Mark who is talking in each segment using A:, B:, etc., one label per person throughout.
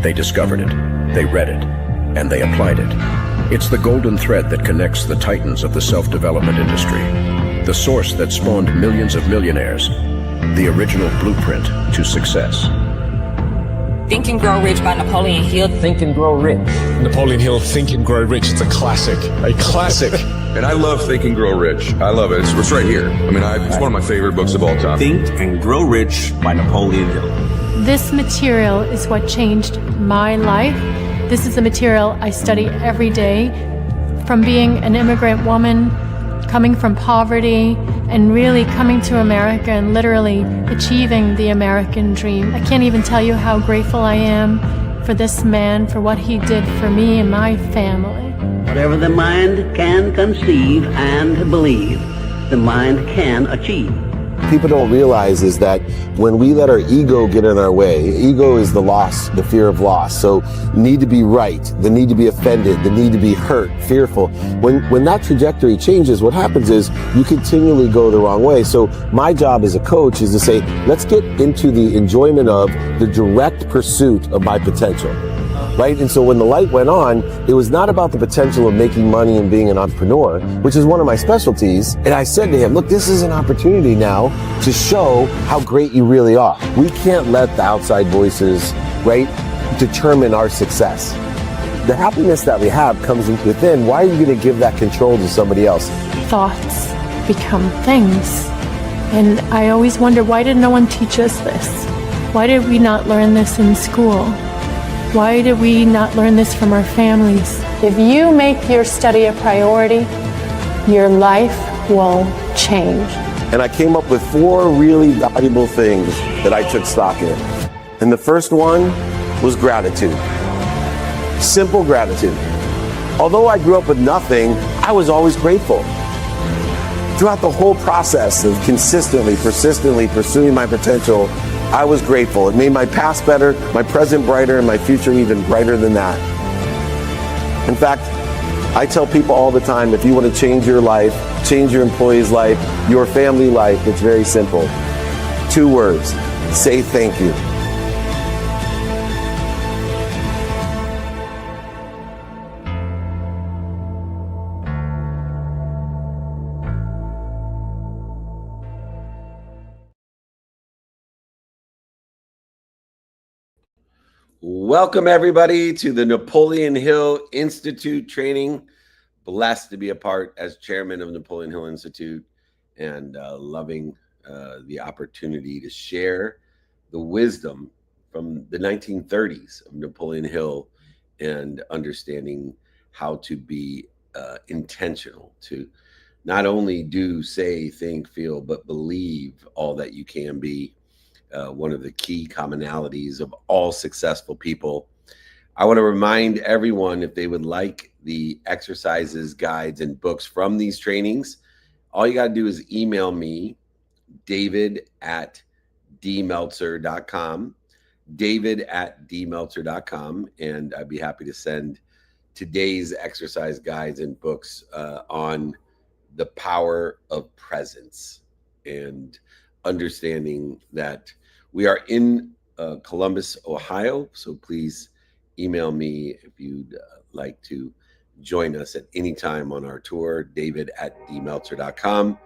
A: They discovered it, they read it, and they applied it. It's the golden thread that connects the titans of the self-development industry, the source that spawned millions of millionaires, the original blueprint to success.
B: Think and Grow Rich by Napoleon Hill.
C: Think and Grow Rich.
D: Napoleon Hill, Think and Grow Rich. It's a classic. A classic.
E: And I love Think and Grow Rich. I love it. It's right here. I mean, it's one of my favorite books of all time.
F: Think and Grow Rich by Napoleon Hill.
G: This material is what changed my life. This is the material I study every day. From being an immigrant woman, coming from poverty, and really coming to America and literally achieving the American dream. I can't even tell you how grateful I am for this man, for what he did for me and my family.
H: Whatever the mind can conceive and believe, the mind can achieve.
I: People don't realize is that when we let our ego get in our way, ego is the loss, the fear of loss. So need to be right, the need to be offended, the need to be hurt, fearful. When that trajectory changes, what happens is you continually go the wrong way. So my job as a coach is to say, let's get into the enjoyment of the direct pursuit of my potential. Right? And so when the light went on, it was not about the potential of making money and being an entrepreneur, which is one of my specialties. And I said to him, look, this is an opportunity now to show how great you really are. We can't let the outside voices, right, determine our success. The happiness that we have comes within. Why are you going to give that control to somebody else?
G: Thoughts become things. And I always wonder, why did no one teach us this? Why did we not learn this in school? Why did we not learn this from our families? If you make your study a priority, your life will change.
I: And I came up with 4 really valuable things that I took stock in. And the first one was gratitude. Simple gratitude. Although I grew up with nothing, I was always grateful. Throughout the whole process of consistently, persistently pursuing my potential, I was grateful. It made my past better, my present brighter, and my future even brighter than that. In fact, I tell people all the time, if you want to change your life, change your employee's life, your family life, it's very simple. 2 words, say thank you.
J: Welcome, everybody, to the Napoleon Hill Institute training. Blessed to be a part as chairman of Napoleon Hill Institute and loving the opportunity to share the wisdom from the 1930s of Napoleon Hill and understanding how to be intentional to not only do, say, think, feel, but believe all that you can be. One of the key commonalities of all successful people. I want to remind everyone, if they would like the exercises, guides, and books from these trainings, all you got to do is email me, david@dmeltzer.com, david@dmeltzer.com, and I'd be happy to send today's exercise guides and books on the power of presence and understanding that we are in Columbus, Ohio. So please email me if you'd like to join us at any time on our tour, david@dmeltzer.com.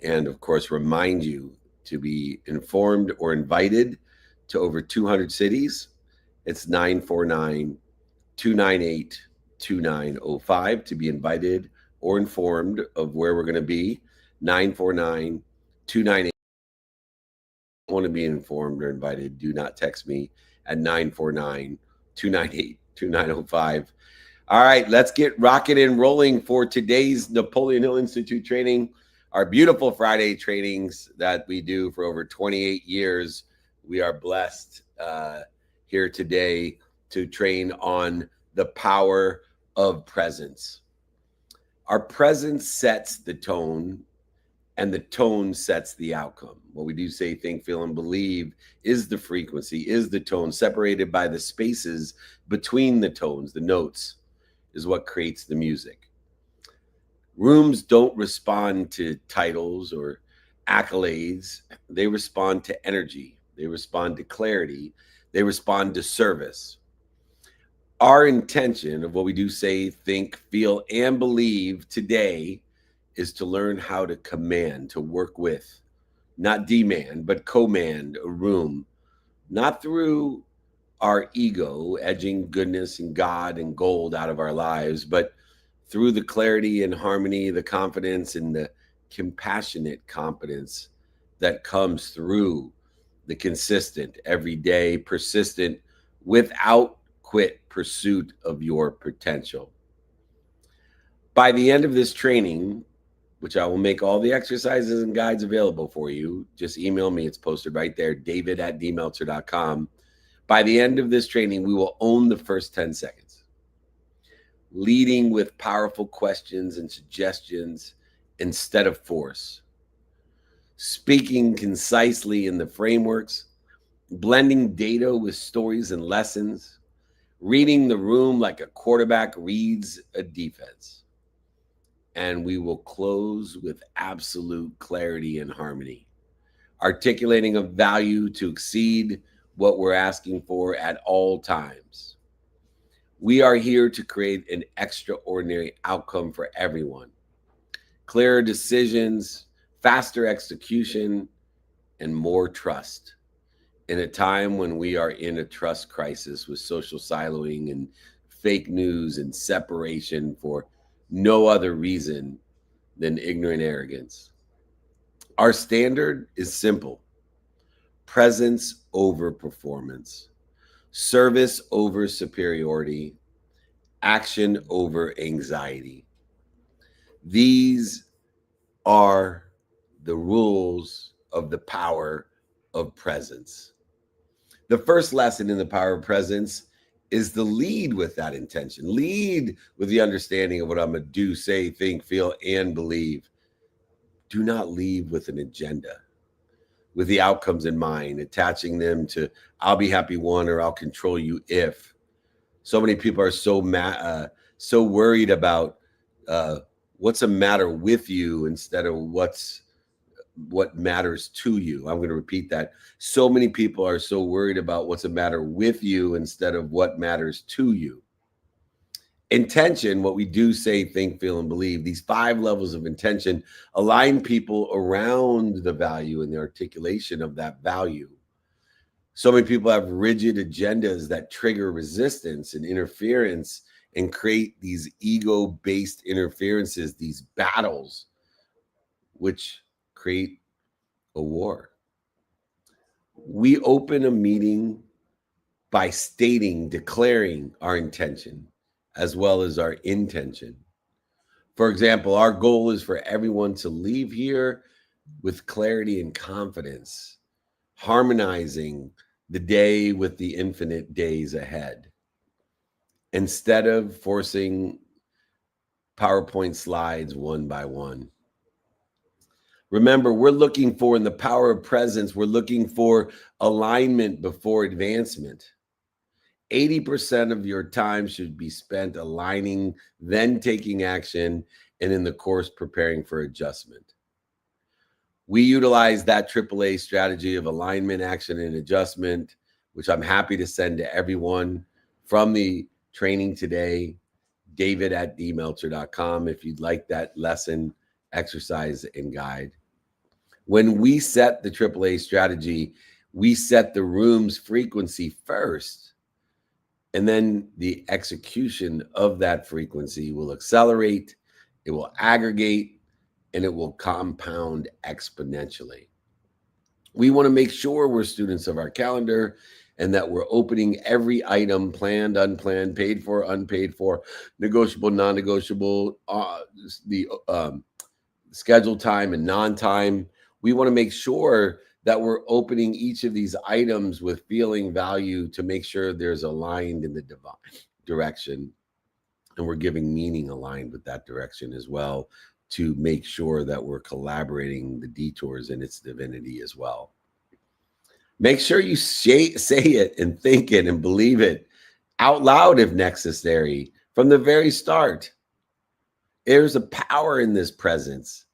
J: And of course, remind you to be informed or invited to over 200 cities. It's 949-298-2905 to be invited or informed of where we're going to be. 949-298. Want to be informed or invited, do not text me at 949-298-2905. All right, let's get rocking and rolling for today's Napoleon Hill Institute training, our beautiful Friday trainings that we do for over 28 years. We are blessed here today to train on the power of presence. Our presence sets the tone, and the tone sets the outcome. What we do, say, think, feel, and believe is the frequency, is the tone, separated by the spaces between the tones, the notes, is what creates the music. Rooms don't respond to titles or accolades. They respond to energy. They respond to clarity. They respond to service. Our intention of what we do say, think, feel, and believe today is to learn how to command, to work with, not demand, but command a room, not through our ego, edging goodness and God and gold out of our lives, but through the clarity and harmony, the confidence and the compassionate competence that comes through the consistent, everyday, persistent, without quit pursuit of your potential. By the end of this training, which I will make all the exercises and guides available for you, just email me. It's posted right there, david@dmeltzer.com. By the end of this training, we will own the first 10 seconds, leading with powerful questions and suggestions instead of force, speaking concisely in the frameworks, blending data with stories and lessons, reading the room like a quarterback reads a defense. And we will close with absolute clarity and harmony, articulating a value to exceed what we're asking for at all times. We are here to create an extraordinary outcome for everyone. Clearer decisions, faster execution, and more trust. In a time when we are in a trust crisis with social siloing and fake news and separation for no other reason than ignorant arrogance. Our standard is simple: presence over performance, service over superiority, action over anxiety. These are the rules of the power of presence. The first lesson in the power of presence is to lead with that intention. Lead with the understanding of what I'm going to do, say, think, feel, and believe. Do not leave with an agenda, with the outcomes in mind, attaching them to I'll be happy one or I'll control you if. So many people are so worried about what's the matter with you instead of what matters to you. I'm going to repeat that. So many people are so worried about what's the matter with you instead of what matters to you. Intention, what we do, say, think, feel, and believe, these 5 levels of intention align people around the value and the articulation of that value. So many people have rigid agendas that trigger resistance and interference and create these ego-based interferences, these battles, which create a war. We open a meeting by declaring our intention as well as our intention. For example, our goal is for everyone to leave here with clarity and confidence, harmonizing the day with the infinite days ahead, instead of forcing PowerPoint slides one by one. Remember, we're looking for, in the power of presence, we're looking for alignment before advancement. 80% of your time should be spent aligning, then taking action, and in the course preparing for adjustment. We utilize that AAA strategy of alignment, action, and adjustment, which I'm happy to send to everyone from the training today, david@dmeltzer.com, if you'd like that lesson, exercise, and guide. When we set the AAA strategy, we set the room's frequency first, and then the execution of that frequency will accelerate, it will aggregate, and it will compound exponentially. We want to make sure we're students of our calendar and that we're opening every item, planned, unplanned, paid for, unpaid for, negotiable, non-negotiable, the scheduled time and non-time. We want to make sure that we're opening each of these items with feeling value to make sure there's aligned in the divine direction. And we're giving meaning aligned with that direction as well, to make sure that we're collaborating the detours in its divinity as well. Make sure you say it and think it and believe it out loud if necessary from the very start. There's a power in this presence.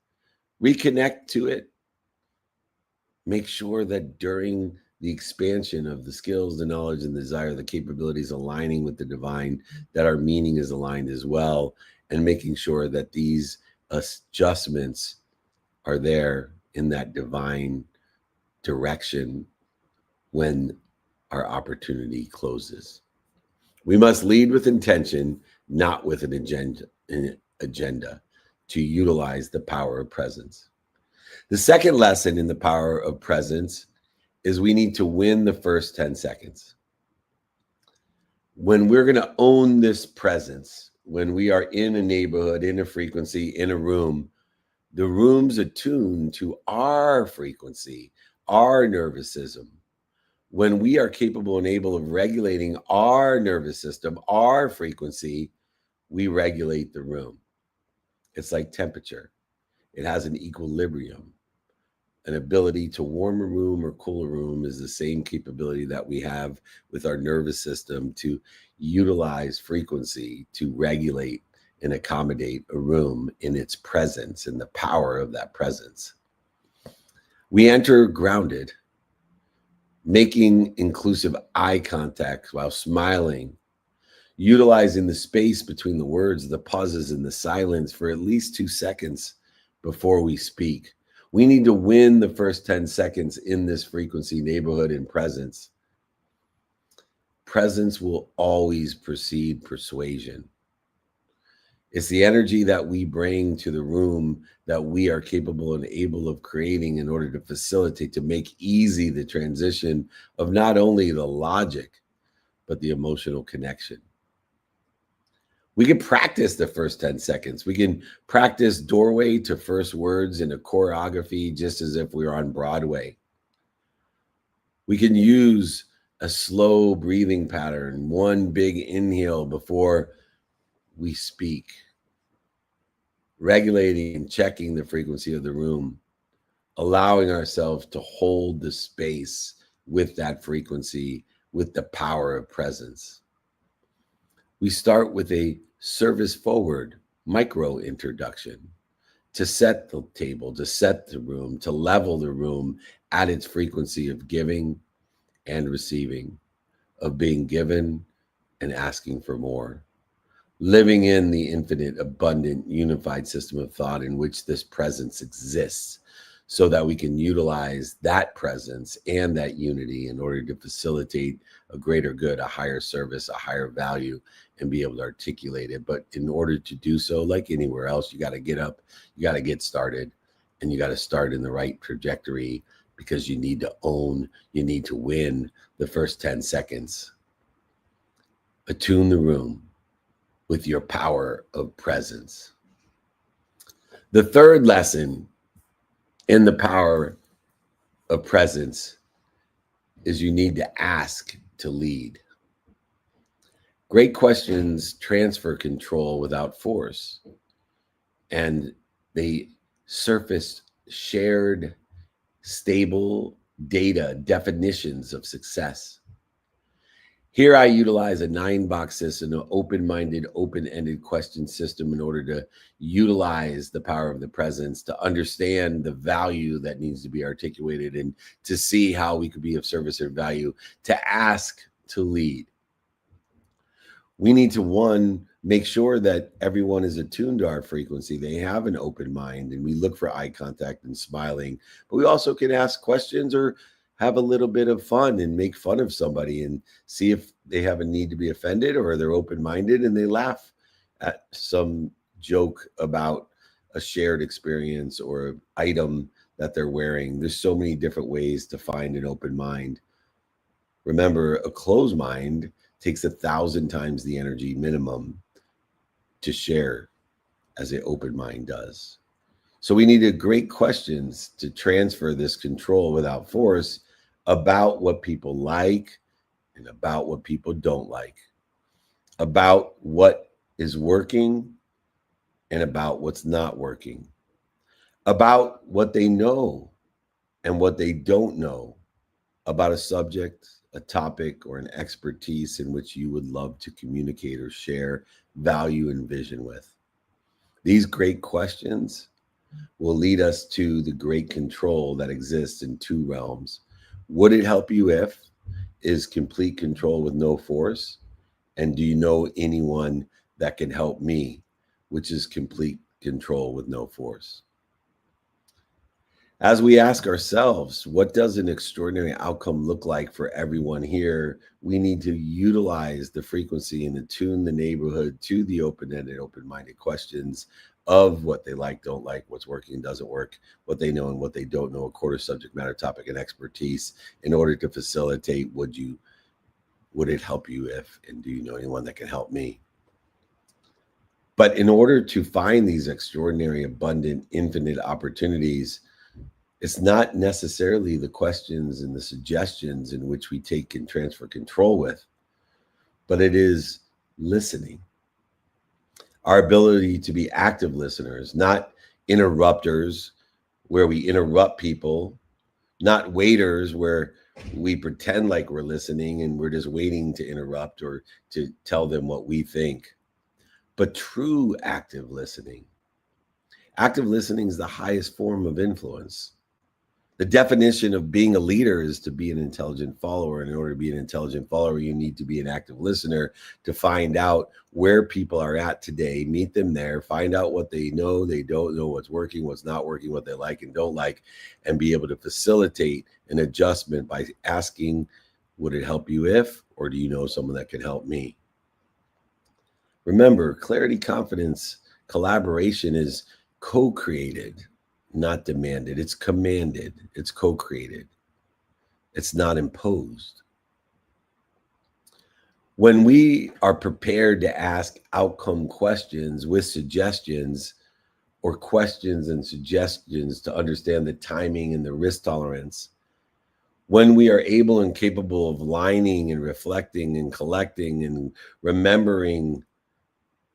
J: Reconnect to it. Make sure that during the expansion of the skills, the knowledge, and the desire, the capabilities aligning with the divine, that our meaning is aligned as well, and making sure that these adjustments are there in that divine direction when our opportunity closes. We must lead with intention, not with an agenda to utilize the power of presence. The second lesson in the power of presence is we need to win the first 10 seconds. When we're going to own this presence, when we are in a neighborhood, in a frequency, in a room, the room's attuned to our frequency, our nervous system. When we are capable and able of regulating our nervous system, our frequency, we regulate the room. It's like temperature. It has an equilibrium. An ability to warm a room or cool a room is the same capability that we have with our nervous system to utilize frequency to regulate and accommodate a room in its presence and the power of that presence. We enter grounded, making inclusive eye contact while smiling, utilizing the space between the words, the pauses, and the silence for at least 2 seconds before we speak. We need to win the first 10 seconds in this frequency, neighborhood, and presence. Presence will always precede persuasion. It's the energy that we bring to the room that we are capable and able of creating in order to facilitate, to make easy the transition of not only the logic, but the emotional connection. We can practice the first 10 seconds. We can practice doorway to first words in a choreography, just as if we were on Broadway. We can use a slow breathing pattern, one big inhale before we speak, regulating and checking the frequency of the room, allowing ourselves to hold the space with that frequency, with the power of presence. We start with a service forward micro introduction to set the table, to set the room, to level the room at its frequency of giving and receiving, of being given and asking for more, living in the infinite, abundant, unified system of thought in which this presence exists, so that we can utilize that presence and that unity in order to facilitate a greater good, a higher service, a higher value, and be able to articulate it. But in order to do so, like anywhere else, you got to get up, you got to get started, and you got to start in the right trajectory, because you need to own, you need to win the first 10 seconds. Attune the room with your power of presence. The third lesson in the power of presence is you need to ask to lead. Great questions transfer control without force, and they surface shared, stable data, definitions of success. Here I utilize a 9-box system, an open-minded, open-ended question system in order to utilize the power of the presence, to understand the value that needs to be articulated, and to see how we could be of service or value, to ask to lead. We need to, one, make sure that everyone is attuned to our frequency. They have an open mind, and we look for eye contact and smiling. But we also can ask questions or have a little bit of fun and make fun of somebody and see if they have a need to be offended, or they're open-minded and they laugh at some joke about a shared experience or an item that they're wearing. There's so many different ways to find an open mind. Remember, a closed mind takes 1,000 times the energy minimum to share as an open mind does. So we needed great questions to transfer this control without force about what people like and about what people don't like, about what is working and about what's not working, about what they know and what they don't know about a subject, a topic, or an expertise in which you would love to communicate or share value and vision with. These great questions will lead us to the great control that exists in two realms. Would it help you if is complete control with no force? And do you know anyone that can help me, which is complete control with no force? As we ask ourselves, what does an extraordinary outcome look like for everyone here? We need to utilize the frequency and attune the neighborhood to the open-ended, open-minded questions of what they like, don't like, what's working, doesn't work, what they know and what they don't know, a quarter subject matter topic and expertise in order to facilitate would it help you if, and do you know anyone that can help me? But in order to find these extraordinary, abundant, infinite opportunities, it's not necessarily the questions and the suggestions in which we take and transfer control with, but it is listening. Our ability to be active listeners, not interrupters where we interrupt people, not waiters where we pretend like we're listening and we're just waiting to interrupt or to tell them what we think, but true active listening. Active listening is the highest form of influence. The definition of being a leader is to be an intelligent follower. And in order to be an intelligent follower, you need to be an active listener to find out where people are at today, meet them there, find out what they know, they don't know, what's working, what's not working, what they like and don't like, and be able to facilitate an adjustment by asking, would it help you if, or do you know someone that can help me? Remember, clarity, confidence, collaboration is co-created, not demanded. It's commanded. It's co-created. It's not imposed. When we are prepared to ask outcome questions with suggestions or questions and suggestions to understand the timing and the risk tolerance, when we are able and capable of lining and reflecting and collecting and remembering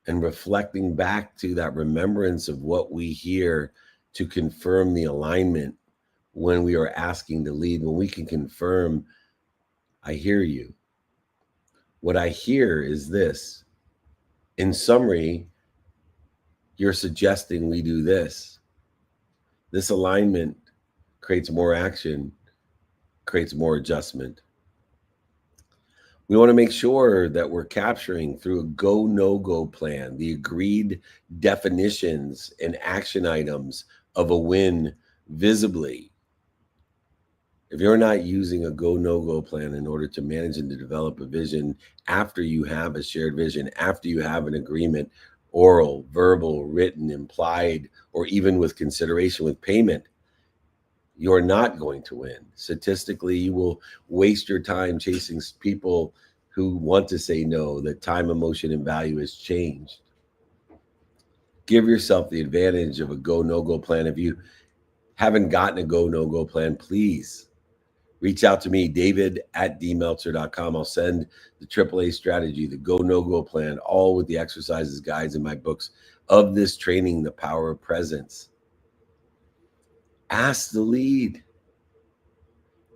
J: and reflecting back to that remembrance of what we hear to confirm the alignment when we are asking to lead, when we can confirm, I hear you. What I hear is this. In summary, you're suggesting we do this. This alignment creates more action, creates more adjustment. We want to make sure that we're capturing through a go, no-go plan, the agreed definitions and action items of a win visibly. If you're not using a go, no-go plan in order to manage and to develop a vision after you have a shared vision, after you have an agreement, oral, verbal, written, implied, or even with consideration with payment, you're not going to win. Statistically, you will waste your time chasing people who want to say no, that time, emotion, and value has changed. Give yourself the advantage of a go, no-go plan. If you haven't gotten a go, no-go plan, please reach out to me, david@dmeltzer.com. I'll send the AAA strategy, the go, no-go plan, all with the exercises, guides, and my books of this training, The Power of Presence. Ask the lead,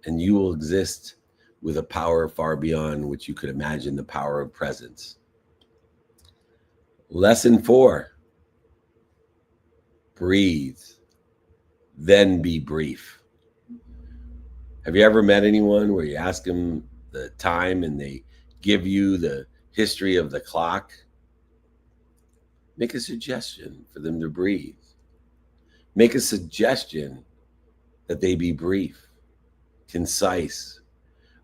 J: and you will exist with a power far beyond which you could imagine, the power of presence. Lesson 4, breathe, then be brief. Have you ever met anyone where you ask them the time and they give you the history of the clock? Make a suggestion for them to breathe. Make a suggestion that they be brief, concise,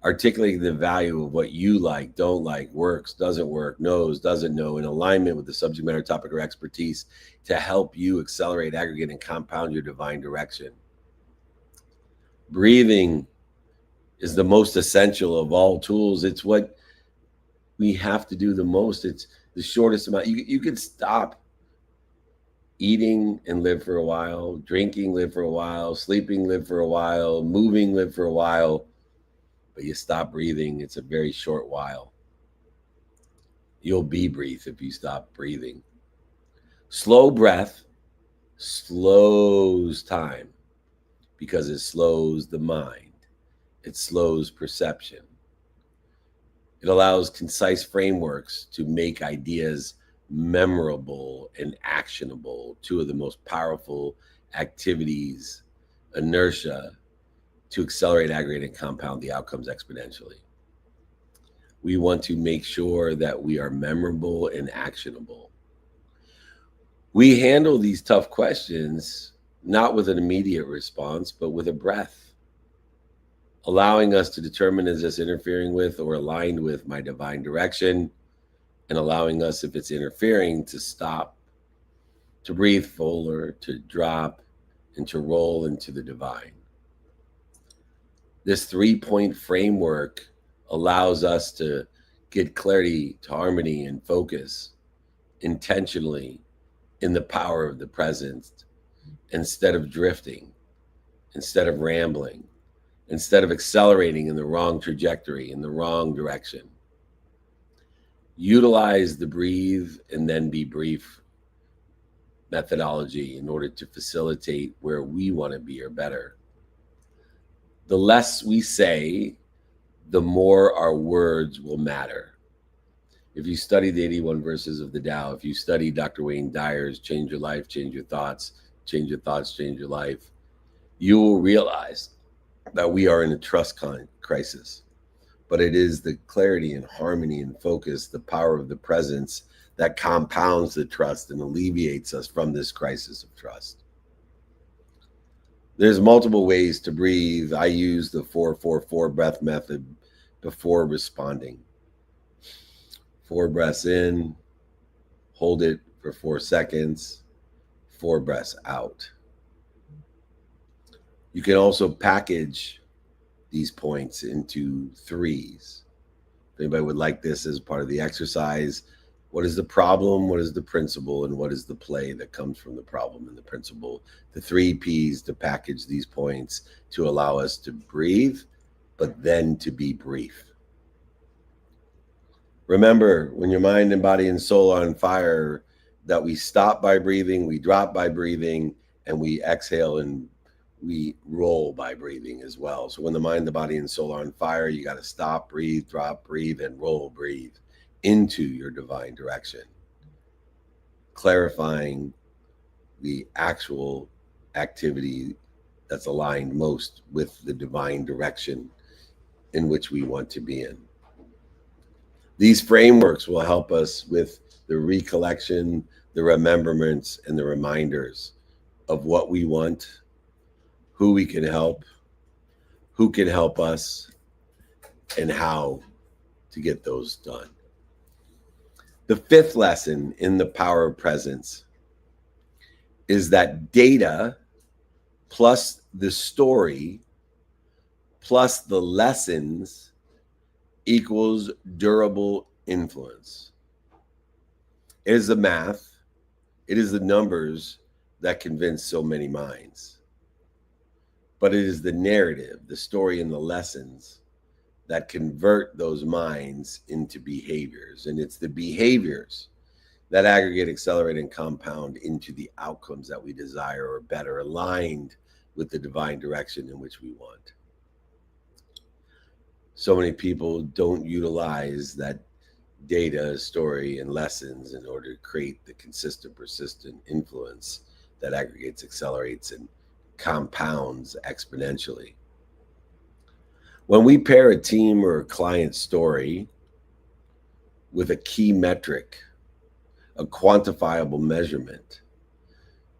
J: articulating the value of what you like, don't like, works, doesn't work, knows, doesn't know, in alignment with the subject matter, topic, or expertise to help you accelerate, aggregate, and compound your divine direction. Breathing is the most essential of all tools. It's what we have to do the most. It's the shortest amount. You could stop eating and live for a while, drinking, live for a while, sleeping, live for a while, moving, live for a while, but you stop breathing, it's a very short while. You'll be brief if you stop breathing. Slow breath slows time because it slows the mind. It slows perception. It allows concise frameworks to make ideas memorable and actionable. Two of the most powerful activities, inertia to accelerate, aggregate, and compound the outcomes exponentially. We want to make sure that we are memorable and actionable. We handle these tough questions not with an immediate response, but with a breath, allowing us to determine, is this interfering with or aligned with my divine direction, and allowing us, if it's interfering, to stop, to breathe fuller, to drop, and to roll into the divine. This 3-point framework allows us to get clarity, to harmony, and focus intentionally in the power of the present, instead of drifting, instead of rambling, instead of accelerating in the wrong trajectory, in the wrong direction. Utilize the breathe and then be brief methodology in order to facilitate where we want to be or better. The less we say, the more our words will matter. If you study the 81 verses of the Tao, if you study Dr. Wayne Dyer's Change Your Life, Change Your Thoughts, Change Your Thoughts, Change Your Life, you will realize that we are in a trust crisis. But it is the clarity and harmony and focus, the power of the presence, that compounds the trust and alleviates us from this crisis of trust. There's multiple ways to breathe. I use the 4-4-4 breath method before responding. 4 breaths in, hold it for 4 seconds, 4 breaths out. You can also package these points into 3s. If anybody would like this as part of the exercise, what is the problem, what is the principle, and what is the play that comes from the problem and the principle? The 3 Ps to package these points to allow us to breathe, but then to be brief. Remember, when your mind and body and soul are on fire, that we stop by breathing, we drop by breathing, and we exhale and we roll by breathing as well. So when the mind, the body, and soul are on fire, you got to stop, breathe, drop, breathe, and roll, breathe into your divine direction, clarifying the actual activity that's aligned most with the divine direction in which we want to be in. These frameworks will help us with the recollection, the remembrance, and the reminders of what we want, who we can help, who can help us, and how to get those done. The 5th lesson in the power of presence is that data plus the story plus the lessons equals durable influence. It is the math, it is the numbers that convince so many minds. But it is the narrative, the story, and the lessons that convert those minds into behaviors. And it's the behaviors that aggregate, accelerate, and compound into the outcomes that we desire or better, aligned with the divine direction in which we want. So many people don't utilize that data, story, and lessons in order to create the consistent, persistent influence that aggregates, accelerates, and compounds exponentially. When we pair a team or a client story with a key metric, a quantifiable measurement,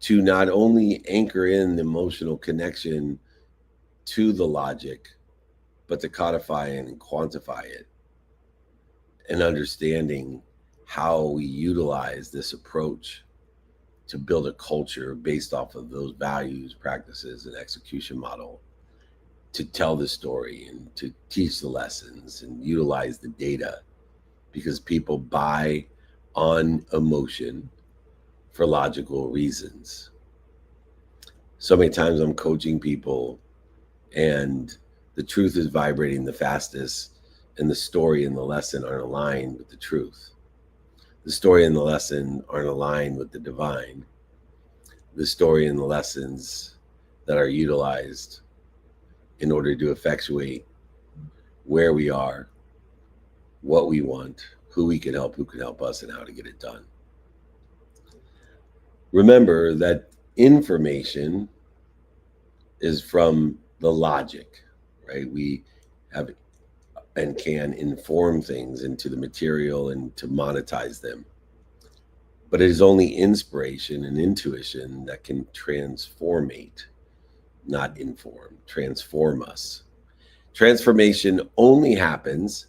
J: to not only anchor in the emotional connection to the logic, but to codify and quantify it, and understanding how we utilize this approach to build a culture based off of those values, practices, and execution model, to tell the story and to teach the lessons and utilize the data, because people buy on emotion for logical reasons. So many times I'm coaching people and the truth is vibrating the fastest, and the story and the lesson aren't aligned with the truth. The story and the lesson aren't aligned with the divine. The story and the lessons that are utilized in order to effectuate where we are, what we want, who we can help, who can help us, and how to get it done. Remember that information is from the logic, right? We have and can inform things into the material and to monetize them. But it is only inspiration and intuition that can transformate, not inform, transform us. Transformation only happens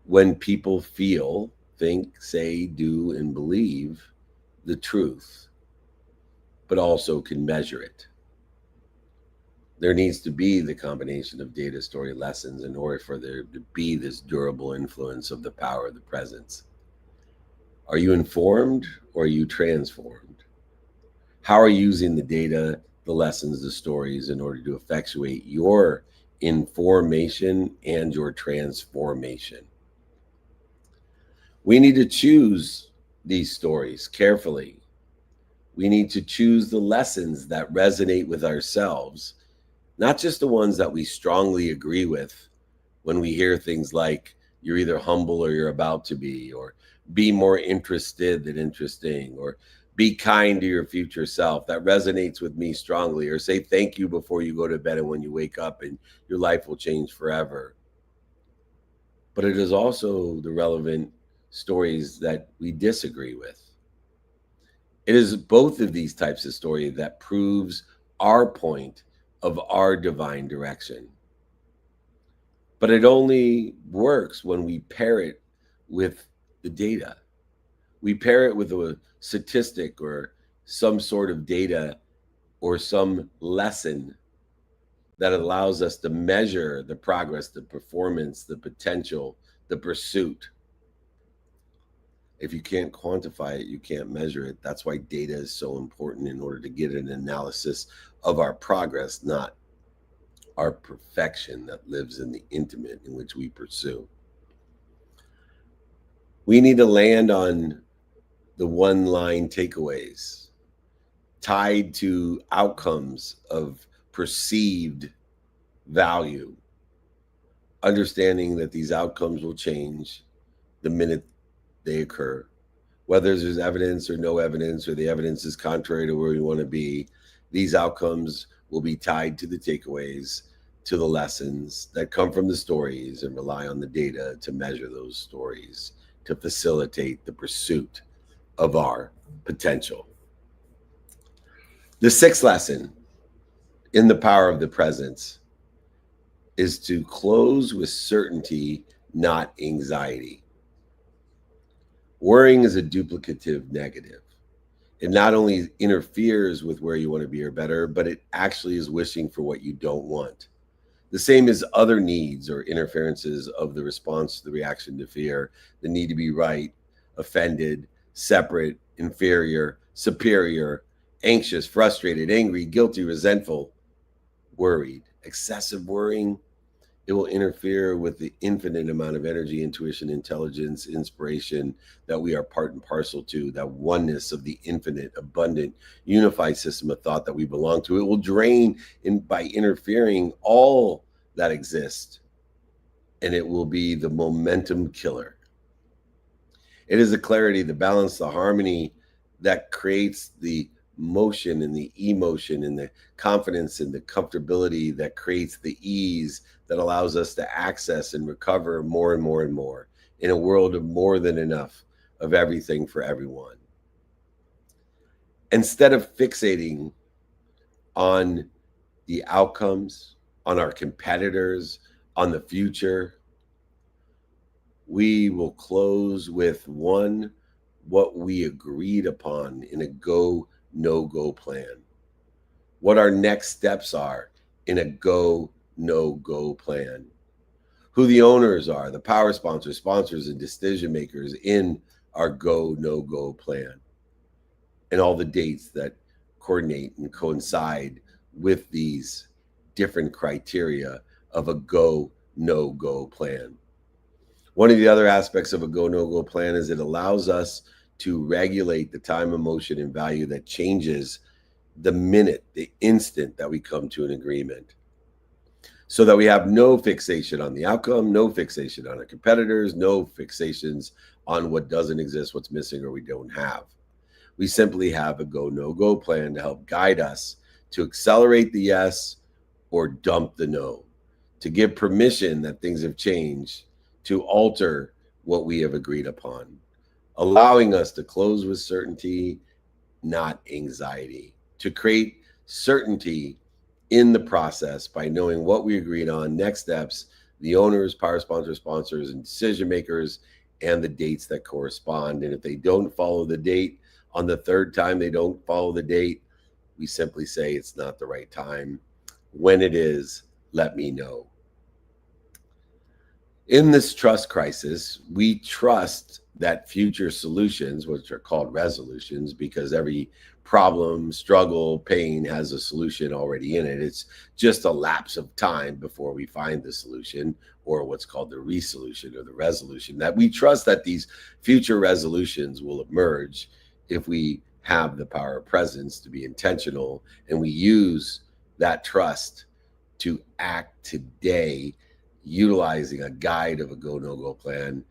J: when people feel, think, say, do, and believe the truth, but also can measure it. There needs to be the combination of data, story, lessons in order for there to be this durable influence of the power of the presence. Are you informed or are you transformed? How are you using the data, the lessons, the stories in order to effectuate your information and your transformation? We need to choose these stories carefully. We need to choose the lessons that resonate with ourselves, not just the ones that we strongly agree with when we hear things like, you're either humble or you're about to be more interested than interesting, or be kind to your future self. That resonates with me strongly. Or say thank you before you go to bed and when you wake up, and your life will change forever. But it is also the relevant stories that we disagree with. It is both of these types of story that proves our point of our divine direction. But it only works when we pair it with the data. We pair it with a statistic or some sort of data or some lesson that allows us to measure the progress, the performance, the potential, the pursuit. If you can't quantify it, you can't measure it. That's why data is so important in order to get an analysis of our progress, not our perfection that lives in the intimate in which we pursue. We need to land on the one-line takeaways tied to outcomes of perceived value, understanding that these outcomes will change the minute they occur. Whether there's evidence or no evidence, or the evidence is contrary to where we want to be, these outcomes will be tied to the takeaways, to the lessons that come from the stories, and rely on the data to measure those stories, to facilitate the pursuit of our potential. The sixth lesson in the power of the presence is to close with certainty, not anxiety. Worrying is a duplicative negative. It not only interferes with where you want to be or better, but it actually is wishing for what you don't want. The same as other needs or interferences of the response to the reaction to fear, the need to be right, offended, separate, inferior, superior, anxious, frustrated, angry, guilty, resentful, worried. Excessive worrying, it will interfere with the infinite amount of energy, intuition, intelligence, inspiration that we are part and parcel to, that oneness of the infinite, abundant, unified system of thought that we belong to. It will drain by interfering all that exists, and it will be the momentum killer. It is the clarity, the balance, the harmony that creates the motion and the emotion and the confidence and the comfortability that creates the ease that allows us to access and recover more and more and more in a world of more than enough of everything for everyone. Instead of fixating on the outcomes, on our competitors, on the future, we will close with what we agreed upon in a go, no-go plan. What our next steps are in a go, no-go plan. Who the owners are, the power sponsors, and decision makers in our go, no-go plan. And all the dates that coordinate and coincide with these different criteria of a go, no-go plan. One of the other aspects of a go, no-go plan is it allows us to regulate the time, emotion, and value that changes the minute, the instant that we come to an agreement. So that we have no fixation on the outcome, no fixation on our competitors, no fixations on what doesn't exist, what's missing, or we don't have. We simply have a go, no-go plan to help guide us to accelerate the yes or dump the no, to give permission that things have changed, to alter what we have agreed upon, allowing us to close with certainty, not anxiety, to create certainty in the process by knowing what we agreed on, next steps, the owners, power sponsors, and decision makers, and the dates that correspond. And if they don't follow the date, on the third time they don't follow the date, we simply say it's not the right time. When it is, let me know. In this trust crisis, we trust that future solutions, which are called resolutions, because every problem, struggle, pain has a solution already in it. It's just a lapse of time before we find the solution, or what's called the resolution or the resolution, that we trust that these future resolutions will emerge if we have the power of presence to be intentional, and we use that trust to act today, utilizing a guide of a go no go plan,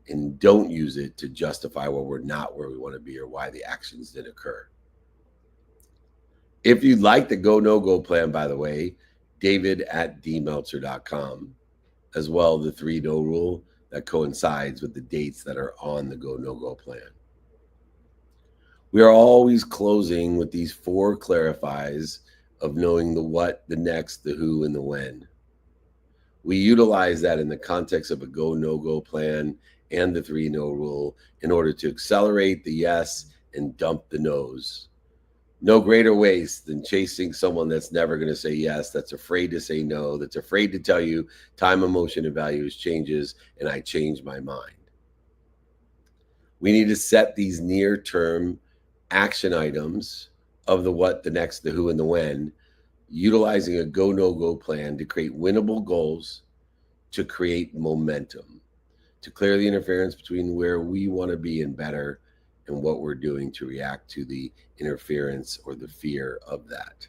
J: and don't use it to justify why we're not where we want to be or why the actions didn't occur. If you'd like the go no go plan, by the way, david@dmeltzer.com, as well the 3 no rule that coincides with the dates that are on the go no go plan. We are always closing with these 4 clarifies of knowing the what, the next, the who, and the when. We utilize that in the context of a go no go plan and the 3 no rule in order to accelerate the yes and dump the no's. No greater waste than chasing someone that's never going to say yes, that's afraid to say no, that's afraid to tell you time, emotion, and values changes, and I change my mind. We need to set these near-term action items of the what, the next, the who, and the when, utilizing a go no go plan to create winnable goals, to create momentum, to clear the interference between where we want to be and better and what we're doing to react to the interference or the fear of that.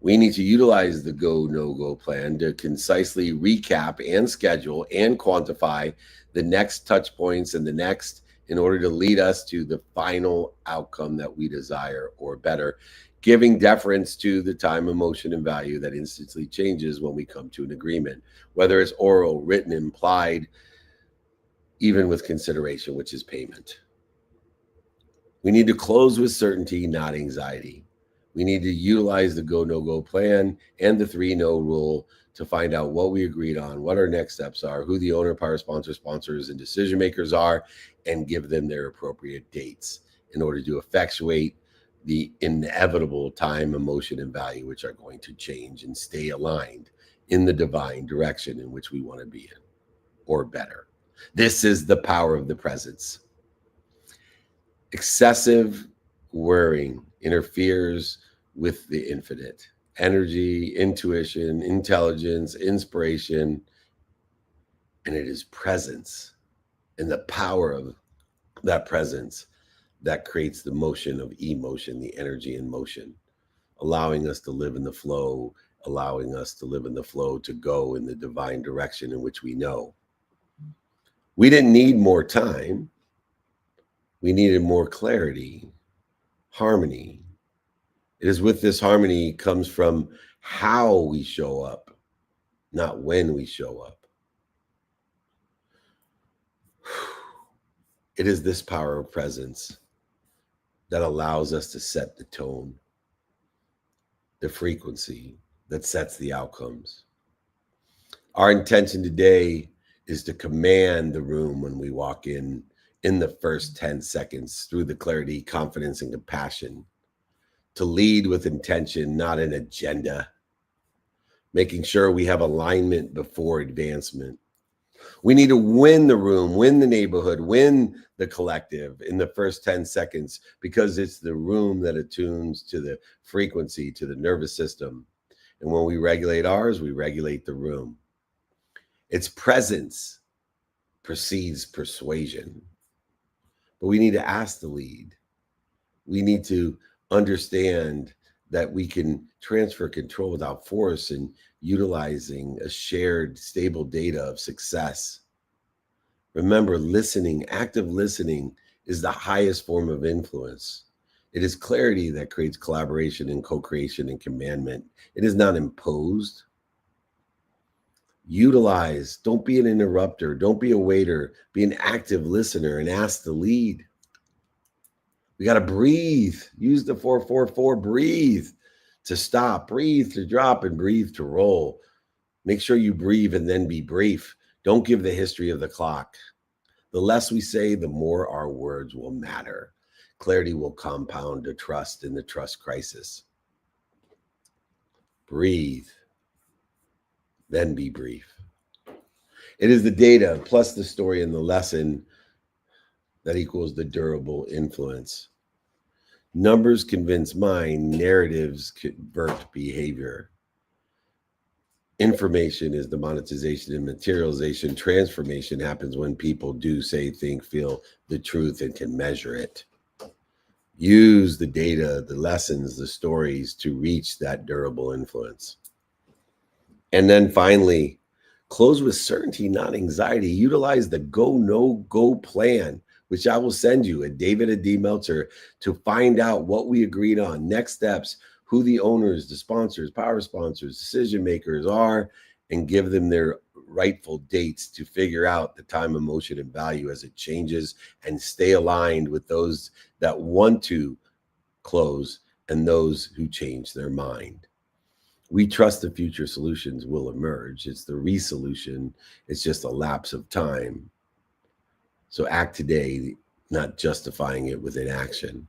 J: We need to utilize the go no go plan to concisely recap and schedule and quantify the next touch points and the next, in order to lead us to the final outcome that we desire or better, giving deference to the time, emotion, and value that instantly changes when we come to an agreement, whether it's oral, written, implied, even with consideration, which is payment. We need to close with certainty, not anxiety. We need to utilize the go no go plan and the 3 no rule to find out what we agreed on, what our next steps are, who the owner, power sponsors, and decision makers are, and give them their appropriate dates in order to effectuate the inevitable time, emotion, and value, which are going to change and stay aligned in the divine direction in which we want to be in, or better. This is the power of the presence. Excessive worrying interferes with the infinite energy, intuition, intelligence, inspiration, and it is presence and the power of that presence that creates the motion of emotion, the energy in motion, allowing us to live in the flow, allowing us to live in the flow to go in the divine direction in which we know. We didn't need more time. We needed more clarity, harmony. It is with this harmony comes from how we show up, not when we show up. It is this power of presence that allows us to set the tone, the frequency that sets the outcomes. Our intention today is to command the room when we walk in the first 10 seconds through the clarity, confidence, and compassion, to lead with intention, not an agenda, making sure we have alignment before advancement. We need to win the room, win the neighborhood, win the collective in the first 10 seconds, because it's the room that attunes to the frequency, to the nervous system. And when we regulate ours, we regulate the room. Its presence precedes persuasion. But we need to ask the lead. We need to understand that we can transfer control without force and utilizing a shared stable data of success. Remember, listening, active listening is the highest form of influence. It is clarity that creates collaboration and co-creation and commandment. It is not imposed. Utilize. Don't be an interrupter. Don't be a waiter. Be an active listener and ask to lead. We got to breathe. Use the 444. Breathe to stop. Breathe to drop and breathe to roll. Make sure you breathe and then be brief. Don't give the history of the clock. The less we say, the more our words will matter. Clarity will compound the trust in the trust crisis. Breathe, then be brief. It is the data plus the story and the lesson that equals the durable influence. Numbers convince mind, narratives convert behavior. Information is the monetization and materialization. Transformation happens when people do, say, think, feel the truth and can measure it. Use the data, the lessons, the stories to reach that durable influence. And then finally, close with certainty, not anxiety. Utilize the go, no, go plan, which I will send you at David @ Meltzer to find out what we agreed on, next steps, who the owners, the sponsors, power sponsors, decision makers are, and give them their rightful dates to figure out the time, emotion, and value as it changes, and stay aligned with those that want to close and those who change their mind. We trust the future solutions will emerge. It's the resolution. It's just a lapse of time. So act today, not justifying it with inaction.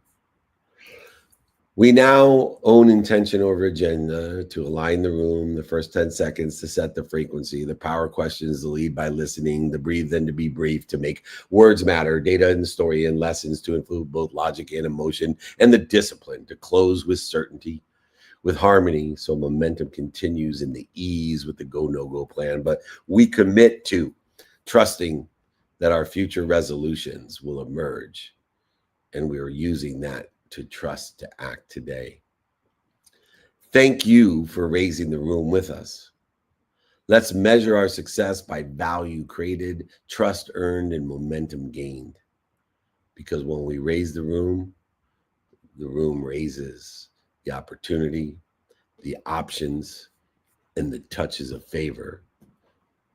J: We now own intention over agenda to align the room, the first 10 seconds to set the frequency, the power questions to lead by listening, the breathe then to be brief, to make words matter, data and story and lessons to include both logic and emotion, and the discipline to close with certainty, with harmony, so momentum continues in the ease with the go, no go plan. But we commit to trusting that our future resolutions will emerge, and we are using that to trust to act today. Thank you for raising the room with us. Let's measure our success by value created, trust earned, and momentum gained. Because when we raise the room raises the opportunity, the options, and the touches of favor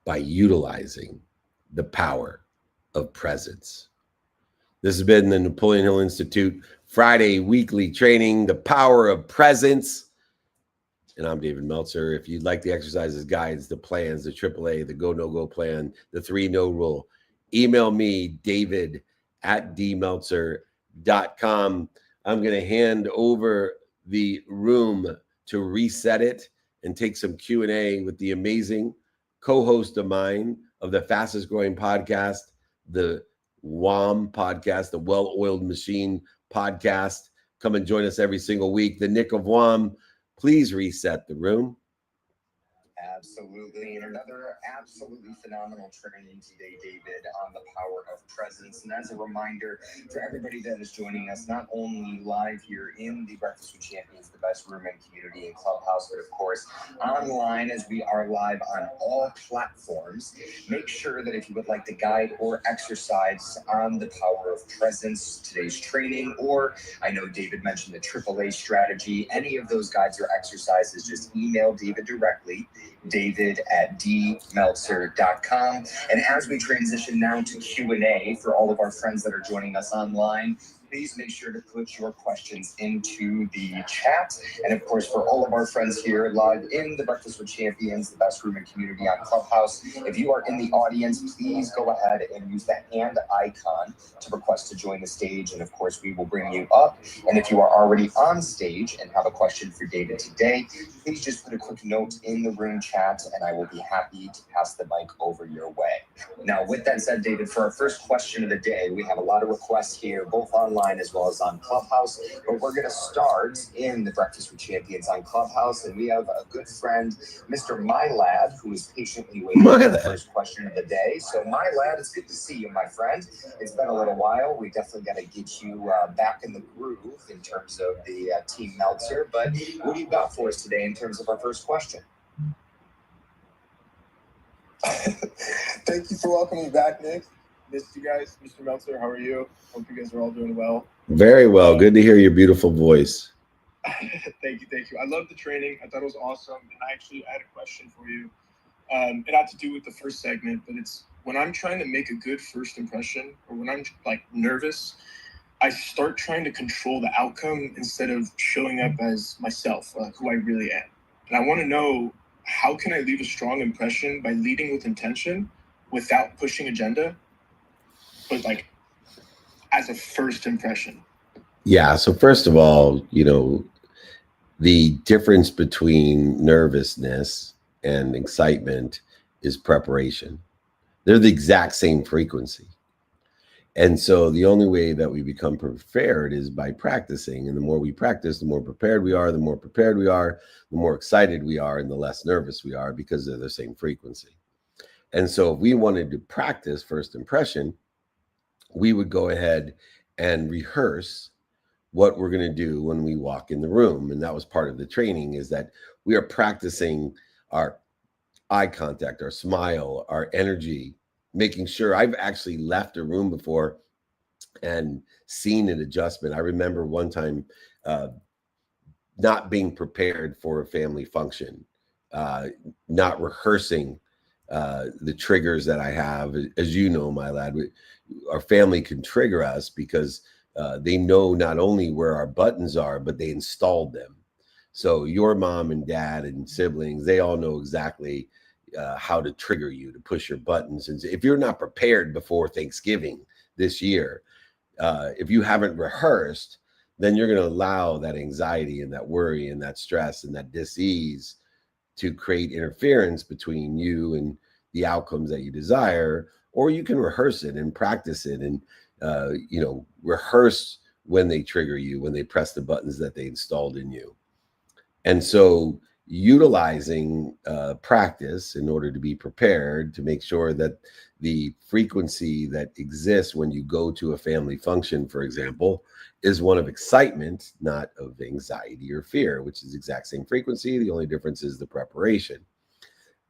J: by utilizing the power of presence. This has been the Napoleon Hill Institute Friday weekly training, The Power of Presence. And I'm David Meltzer. If you'd like the exercises, guides, the plans, the AAA, the go, no go plan, the 3-no rule, email me, David @ dmeltzer.com. I'm going to hand over the room to reset it and take some Q&A with the amazing co-host of mine of the fastest growing podcast, the WOM podcast, the Well-Oiled Machine podcast. Come and join us every single week. The Nick of WOM, please reset the room.
C: Absolutely. And another absolutely phenomenal training today, David, on the power of presence. And as a reminder for everybody that is joining us, not only live here in the Breakfast with Champions, the best room and community and clubhouse, but of course online as we are live on all platforms. Make sure that if you would like to guide or exercise on the power of presence, today's training, or I know David mentioned the AAA strategy, any of those guides or exercises, just email David directly, David @ dmeltzer.com. And as we transition now to Q&A for all of our friends that are joining us online, please make sure to put your questions into the chat. And of course, for all of our friends here live in the Breakfast with Champions, the best room and community on Clubhouse, if you are in the audience, please go ahead and use the hand icon to request to join the stage. And of course, we will bring you up. And if you are already on stage and have a question for David today, please just put a quick note in the room chat and I will be happy to pass the mic over your way. Now, with that said, David, for our first question of the day, we have a lot of requests here, both online as well as on Clubhouse, but we're going to start in the Breakfast with Champions on Clubhouse, and we have a good friend, Mr. My Lad, who is patiently waiting for the first question of the day. So, My Lad, it's good to see you, my friend. It's been a little while. We definitely got to get you back in the groove in terms of the Team Meltzer, but what do you got for us today in terms of our first question?
K: Thank you for welcoming me back, Nick. Missed you guys. Mr. Meltzer, how are you? Hope you guys are all doing well.
J: Very well. Good to hear your beautiful voice.
K: Thank you. I love the training. I thought it was awesome. And I had a question for you. It had to do with the first segment, but it's when I'm trying to make a good first impression, or when I'm like nervous, I start trying to control the outcome instead of showing up as myself, who I really am. And I want to know, how can I leave a strong impression by leading with intention without pushing agenda, but like as a first impression?
J: Yeah. So first of all, the difference between nervousness and excitement is preparation. They're the exact same frequency. And so the only way that we become prepared is by practicing. And the more we practice, the more prepared we are. The more prepared we are, the more excited we are, and the less nervous we are, because they're the same frequency. And so if we wanted to practice first impression, we would go ahead and rehearse what we're going to do when we walk in the room. And that was part of the training, is that we are practicing our eye contact, our smile, our energy, making sure. I've actually left a room before and seen an adjustment. I remember one time not being prepared for a family function, not rehearsing the triggers that I have. As you know, my lad, our family can trigger us because they know not only where our buttons are, but they installed them. So your mom and dad and siblings, they all know exactly how to trigger you, to push your buttons. And if you're not prepared before Thanksgiving this year, if you haven't rehearsed, then you're going to allow that anxiety and that worry and that stress and that dis-ease to create interference between you and the outcomes that you desire. Or you can rehearse it and practice it and rehearse when they trigger you, when they press the buttons that they installed in you. And so utilizing practice in order to be prepared, to make sure that the frequency that exists when you go to a family function, for example, is one of excitement, not of anxiety or fear, which is the exact same frequency. The only difference is the preparation.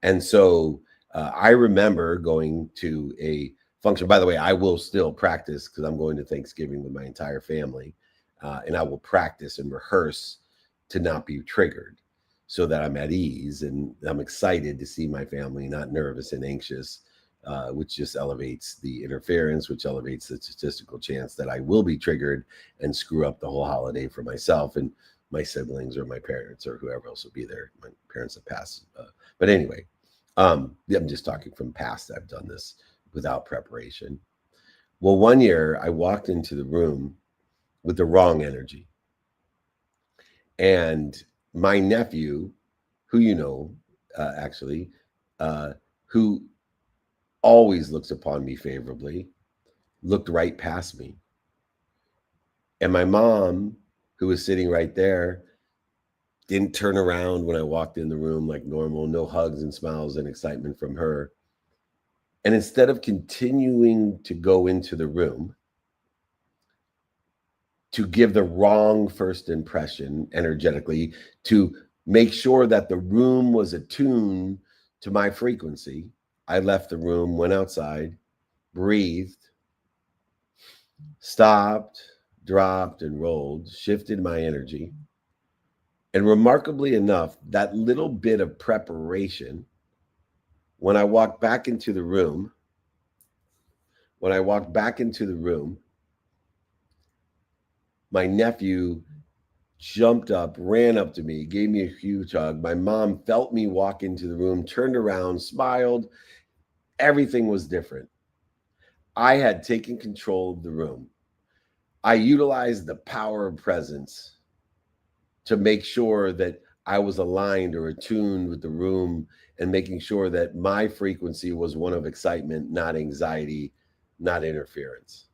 J: And so I remember going to a function. By the way, I will still practice, because I'm going to Thanksgiving with my entire family, and I will practice and rehearse to not be triggered, so that I'm at ease and I'm excited to see my family, not nervous and anxious, which just elevates the interference, which elevates the statistical chance that I will be triggered and screw up the whole holiday for myself and my siblings or my parents or whoever else will be there. My parents have passed. But anyway, I'm just talking from past. I've done this without preparation. Well, one year I walked into the room with the wrong energy. And my nephew, who actually, who always looks upon me favorably, looked right past me. And my mom, who was sitting right there, didn't turn around when I walked in the room like normal. No hugs and smiles and excitement from her. And instead of continuing to go into the room to give the wrong first impression energetically, to make sure that the room was attuned to my frequency, I left the room, went outside, breathed, stopped, dropped, and rolled, shifted my energy. And remarkably enough, that little bit of preparation, when I walked back into the room, my nephew jumped up, ran up to me, gave me a huge hug. My mom felt me walk into the room, turned around, smiled. Everything was different. I had taken control of the room. I utilized the power of presence to make sure that I was aligned or attuned with the room, and making sure that my frequency was one of excitement, not anxiety, not interference.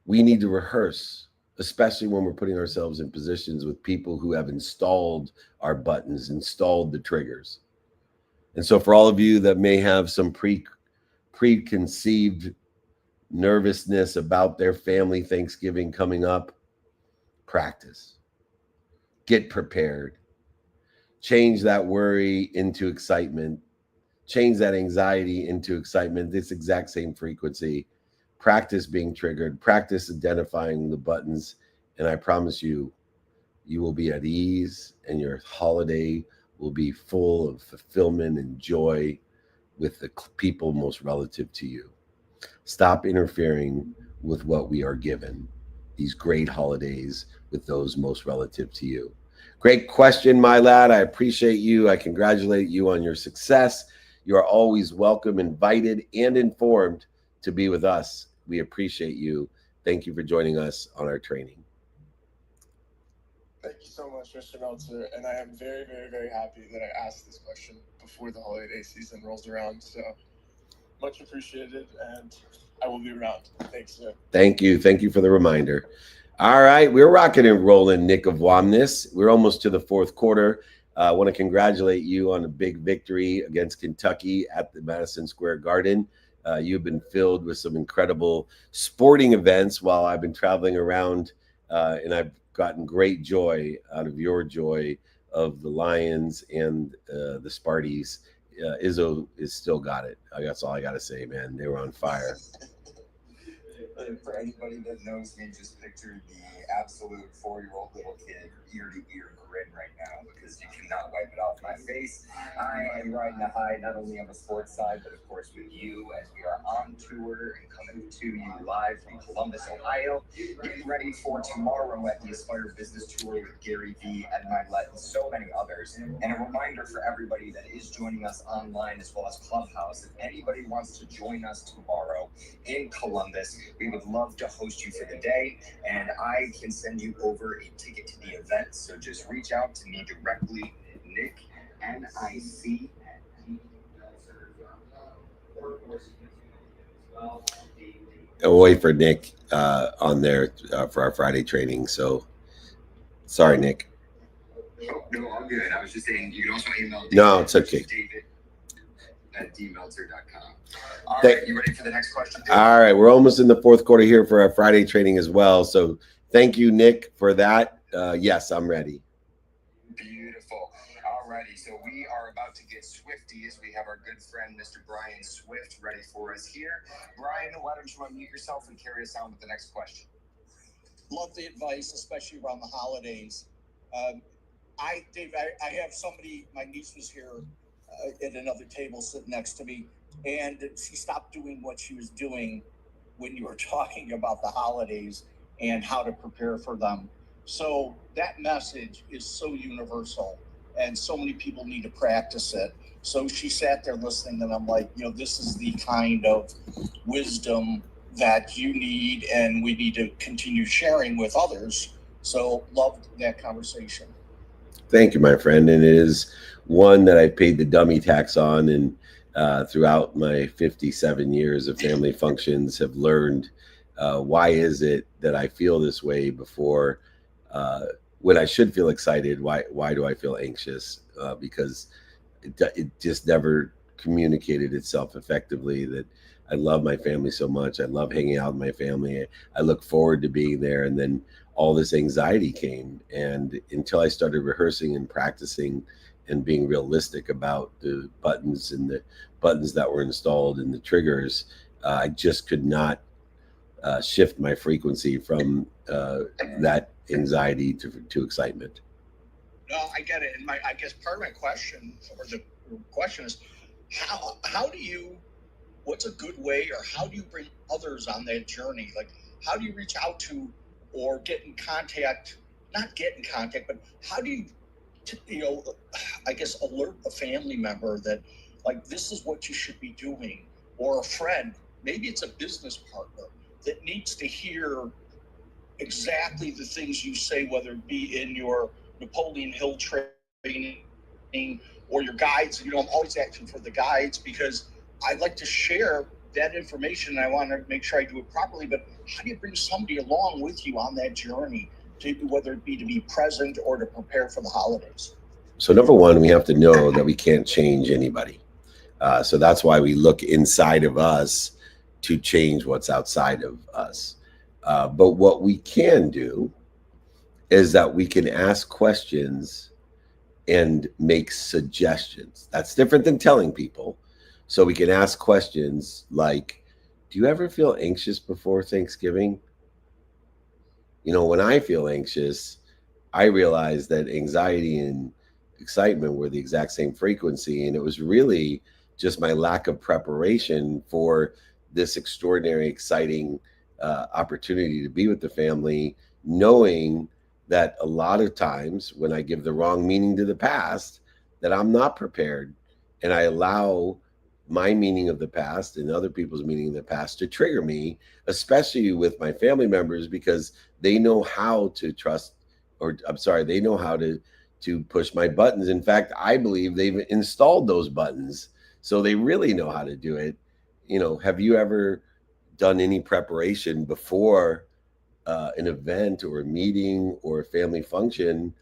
J: We need to rehearse, especially when we're putting ourselves in positions with people who have installed our buttons, installed the triggers. And so for all of you that may have some preconceived nervousness about their family Thanksgiving coming up, practice. Get prepared. Change that worry into excitement. change that anxiety into excitement, this exact same frequency. Practice being triggered, practice identifying the buttons, and I promise you, you will be at ease, and your holiday will be full of fulfillment and joy with the people most relative to you. Stop interfering with what we are given, these great holidays, with those most relative to you. Great question, my lad. I appreciate you. I congratulate you on your success. You are always welcome, invited, and informed to be with us. We appreciate you. Thank you for joining us on our training.
K: Thank you so much, Mr. Meltzer. And I am very, very, very happy that I asked this question before the holiday season rolls around. So much appreciated, and I will be around. Thanks, sir.
J: Thank you. Thank you for the reminder. All right, we're rocking and rolling, Nick of Wamness. We're almost to the fourth quarter. I want to congratulate you on a big victory against Kentucky at the Madison Square Garden. You've been filled with some incredible sporting events while I've been traveling around, and I've gotten great joy out of your joy of the Lions and the Sparties. Izzo is still got it. That's all I got to say, man. They were on fire.
C: For anybody that knows me, just picture the absolute 4-year-old little kid, ear-to-ear grin right now, because you cannot wipe it off my face. I am riding a high, not only on the sports side, but of course with you, as we are on tour and coming to you live from Columbus, Ohio. Getting ready for tomorrow at the Aspire Business Tour with Gary Vee, Ed Milet, and so many others. And a reminder for everybody that is joining us online as well as Clubhouse, if anybody wants to join us tomorrow in Columbus, we would love to host you for the day, and I can send you over a ticket to the event. So just reach out to me directly, Nick, NIC.
J: I'll wait for Nick on there for our Friday training. So sorry, Nick.
C: Oh, no, all good. I was just saying you can also email David.
J: No, it's okay.
C: David@dmeltzer.com. All right, you ready for the next question? David?
J: All right, we're almost in the fourth quarter here for our Friday training as well. So thank you, Nick, for that. Yes, I'm ready.
C: Beautiful. All righty, so we are about to get swifty as we have our good friend, Mr. Brian Swift, ready for us here. Brian, why don't you unmute yourself and carry us on with the next question?
L: Love the advice, especially around the holidays. Dave, I have somebody, my niece was here at another table sitting next to me, and she stopped doing what she was doing when you were talking about the holidays and how to prepare for them. So that message is so universal, and so many people need to practice it. So she sat there listening, and I'm like, this is the kind of wisdom that you need, and we need to continue sharing with others. So loved that conversation.
J: Thank you, my friend. And it is one that I paid the dummy tax on, and throughout my 57 years of family functions have learned why is it that I feel this way before when I should feel excited. Why do I feel anxious? Because it just never communicated itself effectively that I love my family so much. I love hanging out with my family. I look forward to being there. And then all this anxiety came. And until I started rehearsing and practicing and being realistic about the buttons and the buttons that were installed and the triggers, I just could not shift my frequency from that anxiety to excitement.
L: No, I get it. And I guess part of my question, or the question is, how do you, what's a good way, or how do you bring others on that journey? Like, how do you reach out to or get in contact, not get in contact, but how do you, I guess, alert a family member that, like, this is what you should be doing, or a friend, maybe it's a business partner that needs to hear exactly the things you say, whether it be in your Napoleon Hill training or your guides. I'm always asking for the guides because I'd like to share that information. I want to make sure I do it properly, but how do you bring somebody along with you on that journey, whether it be to be present or to prepare for the holidays?
J: So number one, we have to know that we can't change anybody. So that's why we look inside of us to change what's outside of us. But what we can do is that we can ask questions and make suggestions. That's different than telling people. So we can ask questions like, do you ever feel anxious before Thanksgiving? You know, when I feel anxious, I realized that anxiety and excitement were the exact same frequency. And it was really just my lack of preparation for this extraordinary, exciting opportunity to be with the family, knowing that a lot of times when I give the wrong meaning to the past, that I'm not prepared. And I allow my meaning of the past and other people's meaning of the past to trigger me, especially with my family members, because they know how to trust, or I'm sorry, they know how to push my buttons. In fact, I believe they've installed those buttons, so they really know how to do it. You know, have you ever done any preparation before an event or a meeting or a family function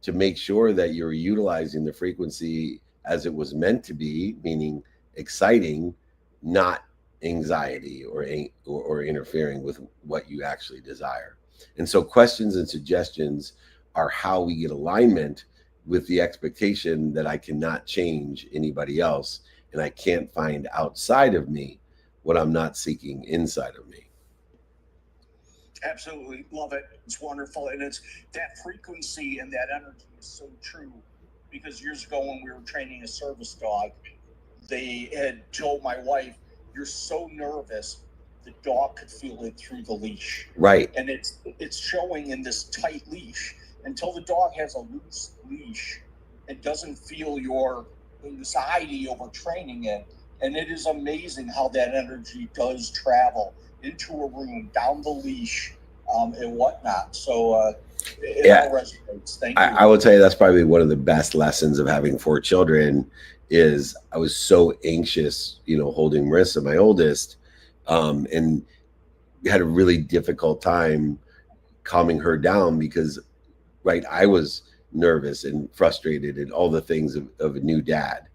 J: to make sure that you're utilizing the frequency as it was meant to be, meaning exciting, not anxiety or interfering with what you actually desire? And so questions and suggestions are how we get alignment with the expectation that I cannot change anybody else and I can't find outside of me what I'm not seeking inside of me.
L: Absolutely love it. It's wonderful. And it's that frequency and that energy is so true. Because years ago when we were training a service dog, they had told my wife, "You're so nervous, the dog could feel it through the leash."
J: Right.
L: And it's showing in this tight leash. Until the dog has a loose leash, it doesn't feel your anxiety over training it. And it is amazing how that energy does travel into a room, down the leash, and whatnot. So it all resonates. Thank you.
J: I will tell you that's probably one of the best lessons of having 4 children is I was so anxious, you know, holding Marissa, my oldest, and had a really difficult time calming her down because, right, I was nervous and frustrated and all the things of a new dad.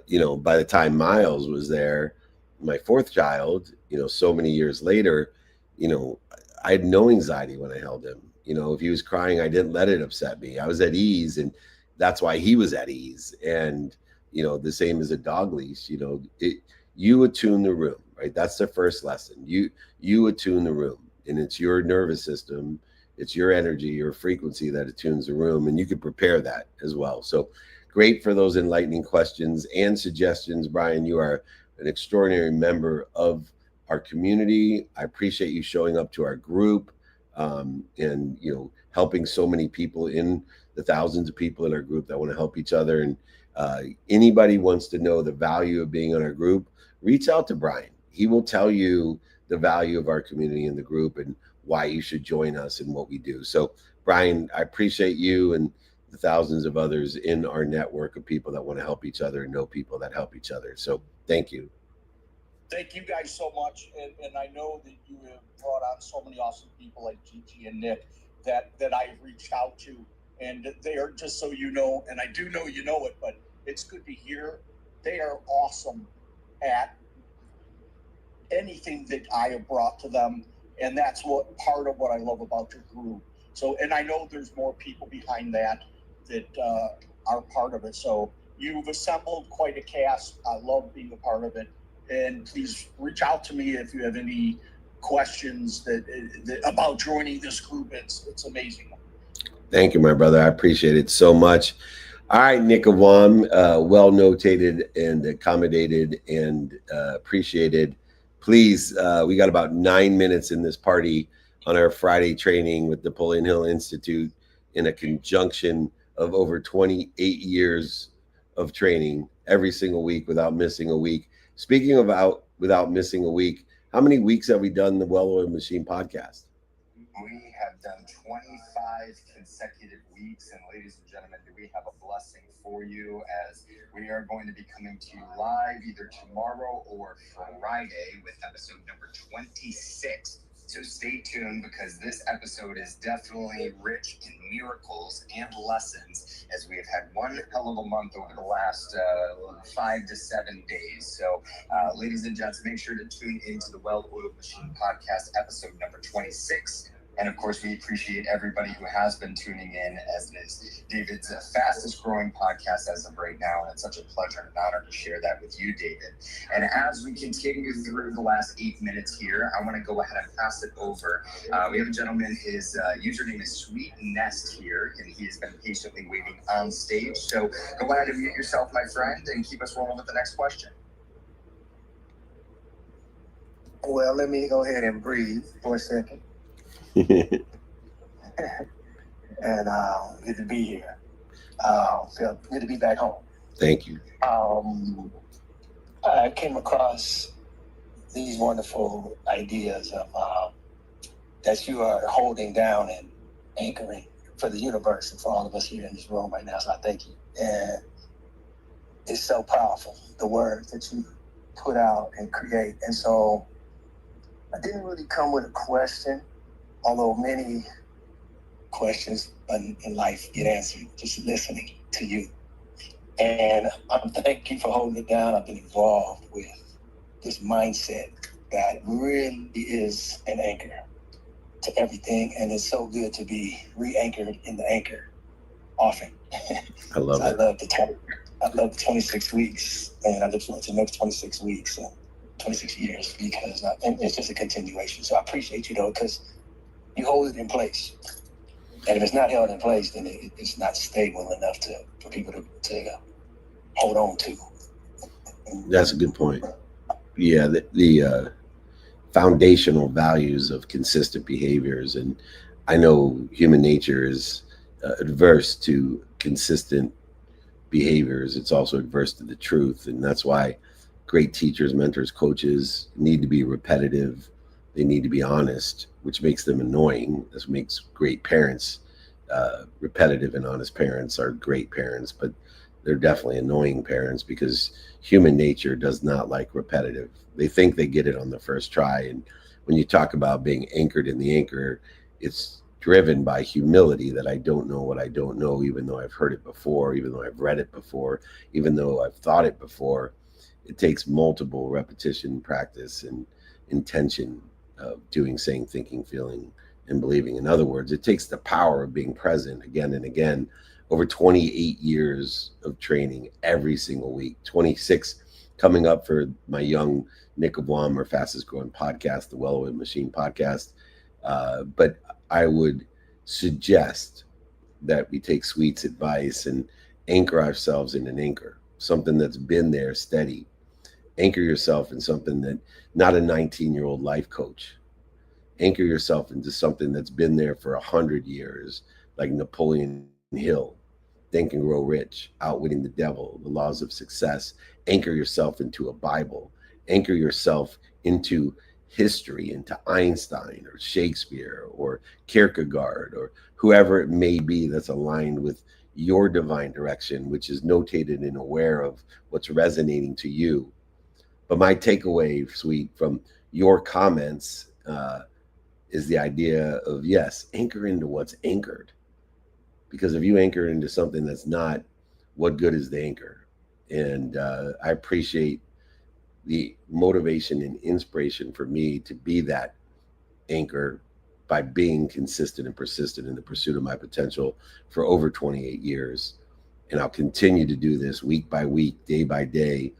J: You know, by the time Miles was there, my 4th child, you know, so many years later, you know, I had no anxiety when I held him. You know, if he was crying, I didn't let it upset me. I was at ease, and that's why he was at ease. And, you know, the same as a dog leash, you know, you attune the room, right? That's the first lesson. You attune the room, and it's your nervous system, it's your energy, your frequency that attunes the room, and you can prepare that as well. So great for those enlightening questions and suggestions. Brian, you are an extraordinary member of our community. I appreciate you showing up to our group, and, you know, helping so many people, in the thousands of people in our group that want to help each other. And anybody wants to know the value of being in our group, reach out to Brian. He will tell you the value of our community and the group and why you should join us and what we do. So Brian, I appreciate you and the thousands of others in our network of people that want to help each other and know people that help each other. So thank you.
L: Thank you guys so much. And I know that you have brought on so many awesome people like Gigi and Nick that I've reached out to. And they are, just so you know, and I do know you know it, but it's good to hear. They are awesome at anything that I have brought to them. And that's what part of what I love about your group. So, and I know there's more people behind that are part of it. So you've assembled quite a cast. I love being a part of it. And please reach out to me if you have any questions that about joining this group. It's amazing.
J: Thank you, my brother. I appreciate it so much. All right, Nick Awam, well notated and accommodated and appreciated. Please, we got about 9 minutes in this party on our Friday training with Napoleon Hill Institute in a conjunction of over 28 years of training every single week without missing a week. Speaking about without missing a week, how many weeks have we done the Well-Oiled Machine podcast?
C: We have done 25 consecutive weeks, and ladies and gentlemen, do we have a blessing for you as we are going to be coming to you live either tomorrow or Friday with episode number 26. So stay tuned, because this episode is definitely rich in miracles and lessons, as we have had one hell of a month over the last 5 to 7 days. So ladies and gents, make sure to tune into the Well-Oiled Machine podcast, episode number 26. And of course, we appreciate everybody who has been tuning in, as it is David's fastest growing podcast as of right now. And it's such a pleasure and an honor to share that with you, David. And as we continue through the last 8 minutes here, I want to go ahead and pass it over. We have a gentleman, his username is Sweet Nest here, and he has been patiently waiting on stage. So go ahead and mute yourself, my friend, and keep us rolling with the next question.
M: Well, let me go ahead and breathe for a second. And good to be here. Feel good to be back home.
J: Thank you.
M: I came across these wonderful ideas of that you are holding down and anchoring for the universe and for all of us here in this room right now. So I thank you. And it's so powerful, the words that you put out and create. And so I didn't really come with a question, although many questions in life get answered just listening to you. And I'm thank you for holding it down. I've been involved with this mindset that really is an anchor to everything. And it's so good to be re-anchored in the anchor often.
J: I love it.
M: I love the 26 weeks, and I look forward to the next 26 weeks and 26 years because and it's just a continuation. So I appreciate you, though, because you hold it in place. And if it's not held in place, then it's not stable enough for people to hold on to.
J: That's a good point. Yeah, the foundational values of consistent behaviors. And I know human nature is adverse to consistent behaviors. It's also adverse to the truth. And that's why great teachers, mentors, coaches need to be repetitive. They need to be honest, which makes them annoying. This makes great parents. Repetitive and honest parents are great parents, but they're definitely annoying parents because human nature does not like repetitive. They think they get it on the first try. And when you talk about being anchored in the anchor, it's driven by humility that I don't know what I don't know, even though I've heard it before, even though I've read it before, even though I've thought it before. It takes multiple repetition, practice, and intention of doing, saying, thinking, feeling, and believing. In other words, it takes the power of being present again and again. Over 28 years of training every single week, 26 coming up for my young Nick of Wam, or fastest growing podcast, the Well-Oiled Machine podcast. But I would suggest that we take Sweet's advice and anchor ourselves in an anchor, something that's been there steady. Anchor yourself in something that, not a 19-year-old life coach. Anchor yourself into something that's been there for 100 years, like Napoleon Hill, Think and Grow Rich, Outwitting the Devil, The Laws of Success. Anchor yourself into a Bible. Anchor yourself into history, into Einstein or Shakespeare or Kierkegaard or whoever it may be that's aligned with your divine direction, which is notated and aware of what's resonating to you. But my takeaway, Sweet, from your comments is the idea of, yes, anchor into what's anchored. Because if you anchor into something that's not, what good is the anchor? And I appreciate the motivation and inspiration for me to be that anchor by being consistent and persistent in the pursuit of my potential for over 28 years. And I'll continue to do this week by week, day by day,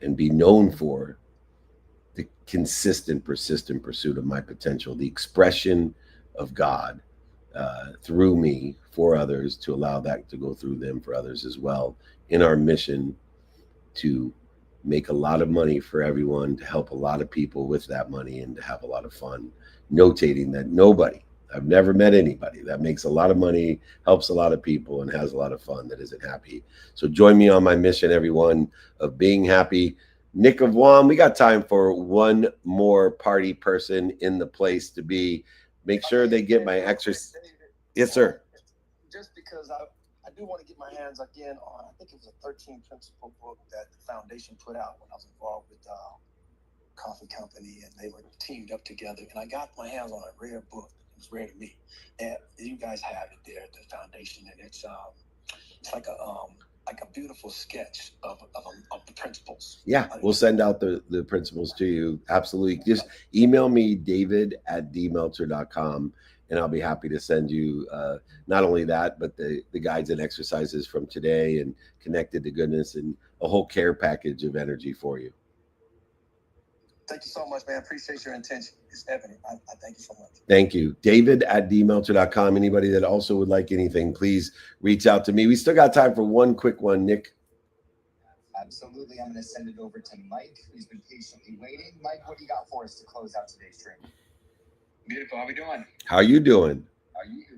J: and be known for the consistent, persistent pursuit of my potential, the expression of God through me for others, to allow that to go through them for others as well, in our mission to make a lot of money for everyone, to help a lot of people with that money, and to have a lot of fun. Notating that I've never met anybody that makes a lot of money, helps a lot of people, and has a lot of fun that isn't happy. So join me on my mission, everyone, of being happy. Nick of Wam, we got time for one more party person in the place to be. Make sure they get my exercise. Yes, sir.
M: Just because I do want to get my hands again on, I think it was a 13 principle book that the foundation put out when I was involved with coffee company, and they were teamed up together. And I got my hands on a rare book. It was rare to me. And you guys have it there at the foundation, and it's like a beautiful sketch of the principles.
J: Yeah, we'll send out the principles to you. Absolutely. Just email me, david@dmeltzer.com, and I'll be happy to send you not only that, but the guides and exercises from today and Connected to Goodness and a whole care package of energy for you.
M: Thank you so much, man. Appreciate your intention. It's evident. I thank you so much.
J: Thank you. David@dmeltzer.com. Anybody that also would like anything, please reach out to me. We still got time for one quick one, Nick.
C: Absolutely. I'm going to send it over to Mike, who's been patiently waiting. Mike, what do you got for us to close out today's training?
N: Beautiful. How we doing?
J: How you doing?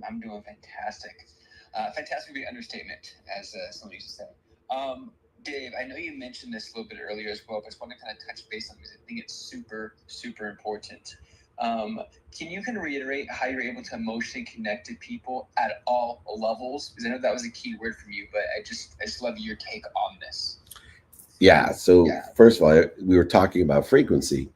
N: I'm doing fantastic. Fantastic would be an understatement, as someone used to say. Dave, I know you mentioned this a little bit earlier as well, but I just want to kind of touch base on it because I think it's super, super important. Can you kind of reiterate how you're able to emotionally connect to people at all levels? Because I know that was a key word from you, but I just love your take on this.
J: Yeah. So first of all, we were talking about frequency,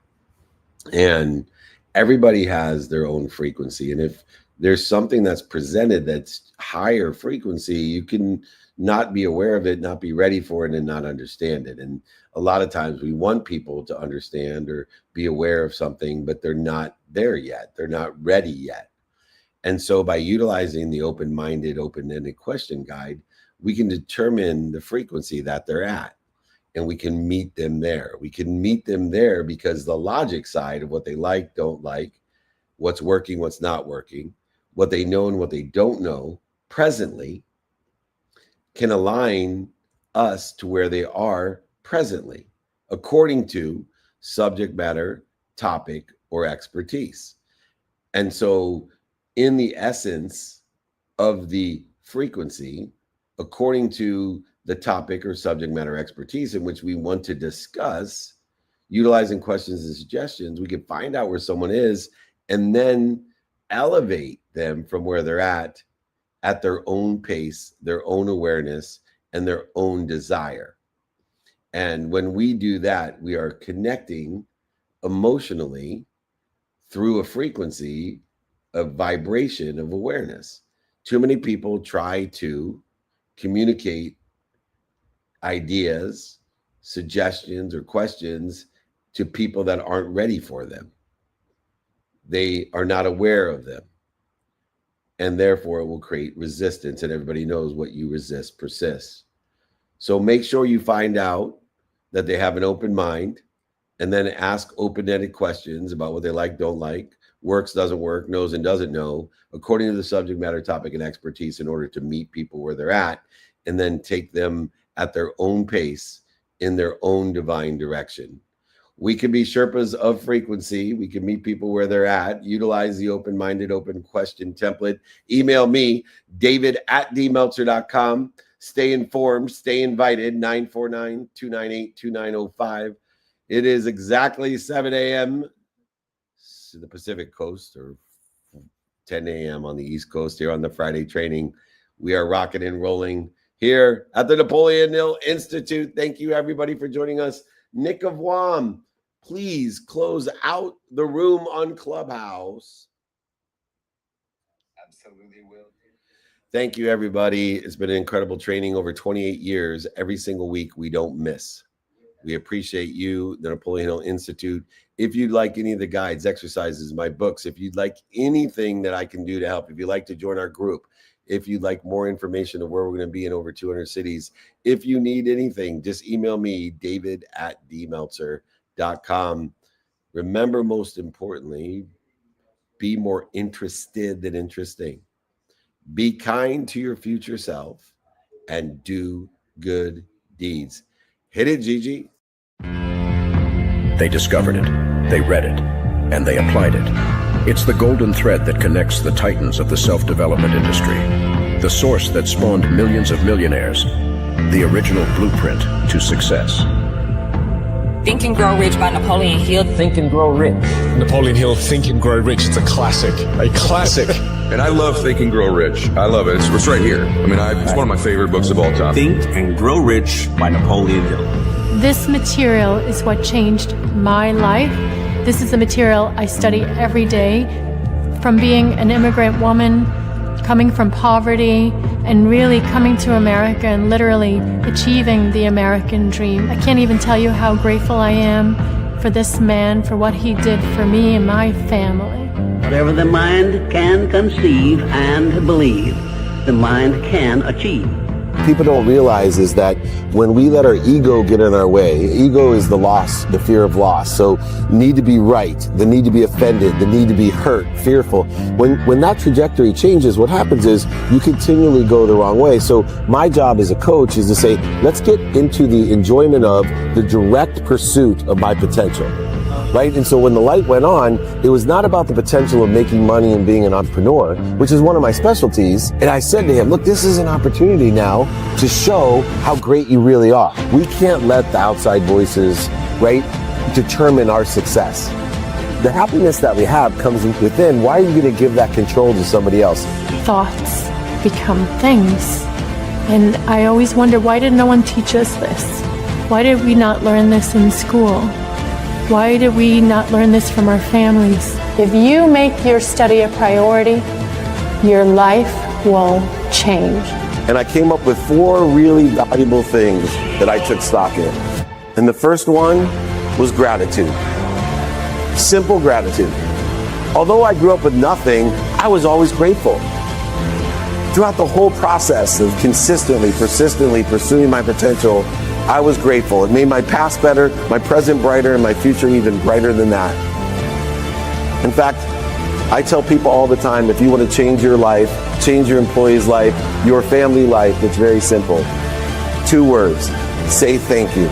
J: and everybody has their own frequency. And if there's something that's presented that's higher frequency, you can not be aware of it, not be ready for it, and not understand it. And a lot of times we want people to understand or be aware of something, but they're not there yet. They're not ready yet. And so by utilizing the open-minded, open-ended question guide, we can determine the frequency that they're at, and we can meet them there. We can meet them there because the logic side of what they like, don't like, what's working, what's not working, what they know and what they don't know presently can align us to where they are presently, according to subject matter, topic, or expertise. And so in the essence of the frequency, according to the topic or subject matter expertise in which we want to discuss, utilizing questions and suggestions, we can find out where someone is and then elevate them from where they're at their own pace, their own awareness, and their own desire. And when we do that, we are connecting emotionally through a frequency of vibration of awareness. Too many people try to communicate ideas, suggestions, or questions to people that aren't ready for them. They are not aware of them. And therefore it will create resistance, and everybody knows what you resist persists. So make sure you find out that they have an open mind, and then ask open-ended questions about what they like, don't like, works, doesn't work, knows and doesn't know, according to the subject matter, topic, and expertise, in order to meet people where they're at, and then take them at their own pace in their own divine direction. We can be Sherpas of frequency. We can meet people where they're at. Utilize the open-minded, open question template. Email me, david@dmeltzer.com. Stay informed, stay invited, 949-298-2905. It is exactly 7 a.m. to the Pacific Coast, or 10 a.m. on the East Coast here on the Friday training. We are rocking and rolling here at the Napoleon Hill Institute. Thank you, everybody, for joining us. Nick of Wam, please close out the room on Clubhouse.
C: Absolutely will.
J: Thank you, everybody. It's been an incredible training over 28 years. Every single week, we don't miss. We appreciate you, the Napoleon Hill Institute. If you'd like any of the guides, exercises, my books, if you'd like anything that I can do to help, if you'd like to join our group, if you'd like more information of where we're going to be in over 200 cities, if you need anything, just email me, david@dmeltzer.com. Remember, most importantly, be more interested than interesting. Be kind to your future self and do good deeds. Hit it, Gigi.
A: They discovered it, they read it, and they applied it. It's the golden thread that connects the titans of the self-development industry, the source that spawned millions of millionaires, the original blueprint to success.
B: Think and Grow Rich by Napoleon Hill.
F: Think and Grow Rich.
D: Napoleon Hill, Think and Grow Rich. It's a classic. A classic.
E: And I love Think and Grow Rich. I love it. It's right here. I mean, it's one of my favorite books of all time.
F: Think and Grow Rich by Napoleon Hill.
G: This material is what changed my life. This is the material I study every day. From being an immigrant woman, coming from poverty, and really coming to America and literally achieving the American dream. I can't even tell you how grateful I am for this man, for what he did for me and my family.
H: Whatever the mind can conceive and believe, the mind can achieve.
I: People don't realize is that when we let our ego get in our way, ego is the loss, the fear of loss. So need to be right, the need to be offended, the need to be hurt, fearful. When that trajectory changes, what happens is you continually go the wrong way. So my job as a coach is to say, let's get into the enjoyment of the direct pursuit of my potential. Right? And so when the light went on, it was not about the potential of making money and being an entrepreneur, which is one of my specialties. And I said to him, look, this is an opportunity now to show how great you really are. We can't let the outside voices, right, determine our success. The happiness that we have comes within. Why are you going to give that control to somebody else?
G: Thoughts become things. And I always wonder, why did no one teach us this? Why did we not learn this in school? Why did we not learn this from our families? If you make your study a priority, your life will change.
I: And I came up with 4 really valuable things that I took stock in. And the first one was gratitude. Simple gratitude. Although I grew up with nothing, I was always grateful. Throughout the whole process of consistently, persistently pursuing my potential, I was grateful. It made my past better, my present brighter, and my future even brighter than that. In fact, I tell people all the time, if you want to change your life, change your employee's life, your family life, it's very simple. 2 words, say thank you.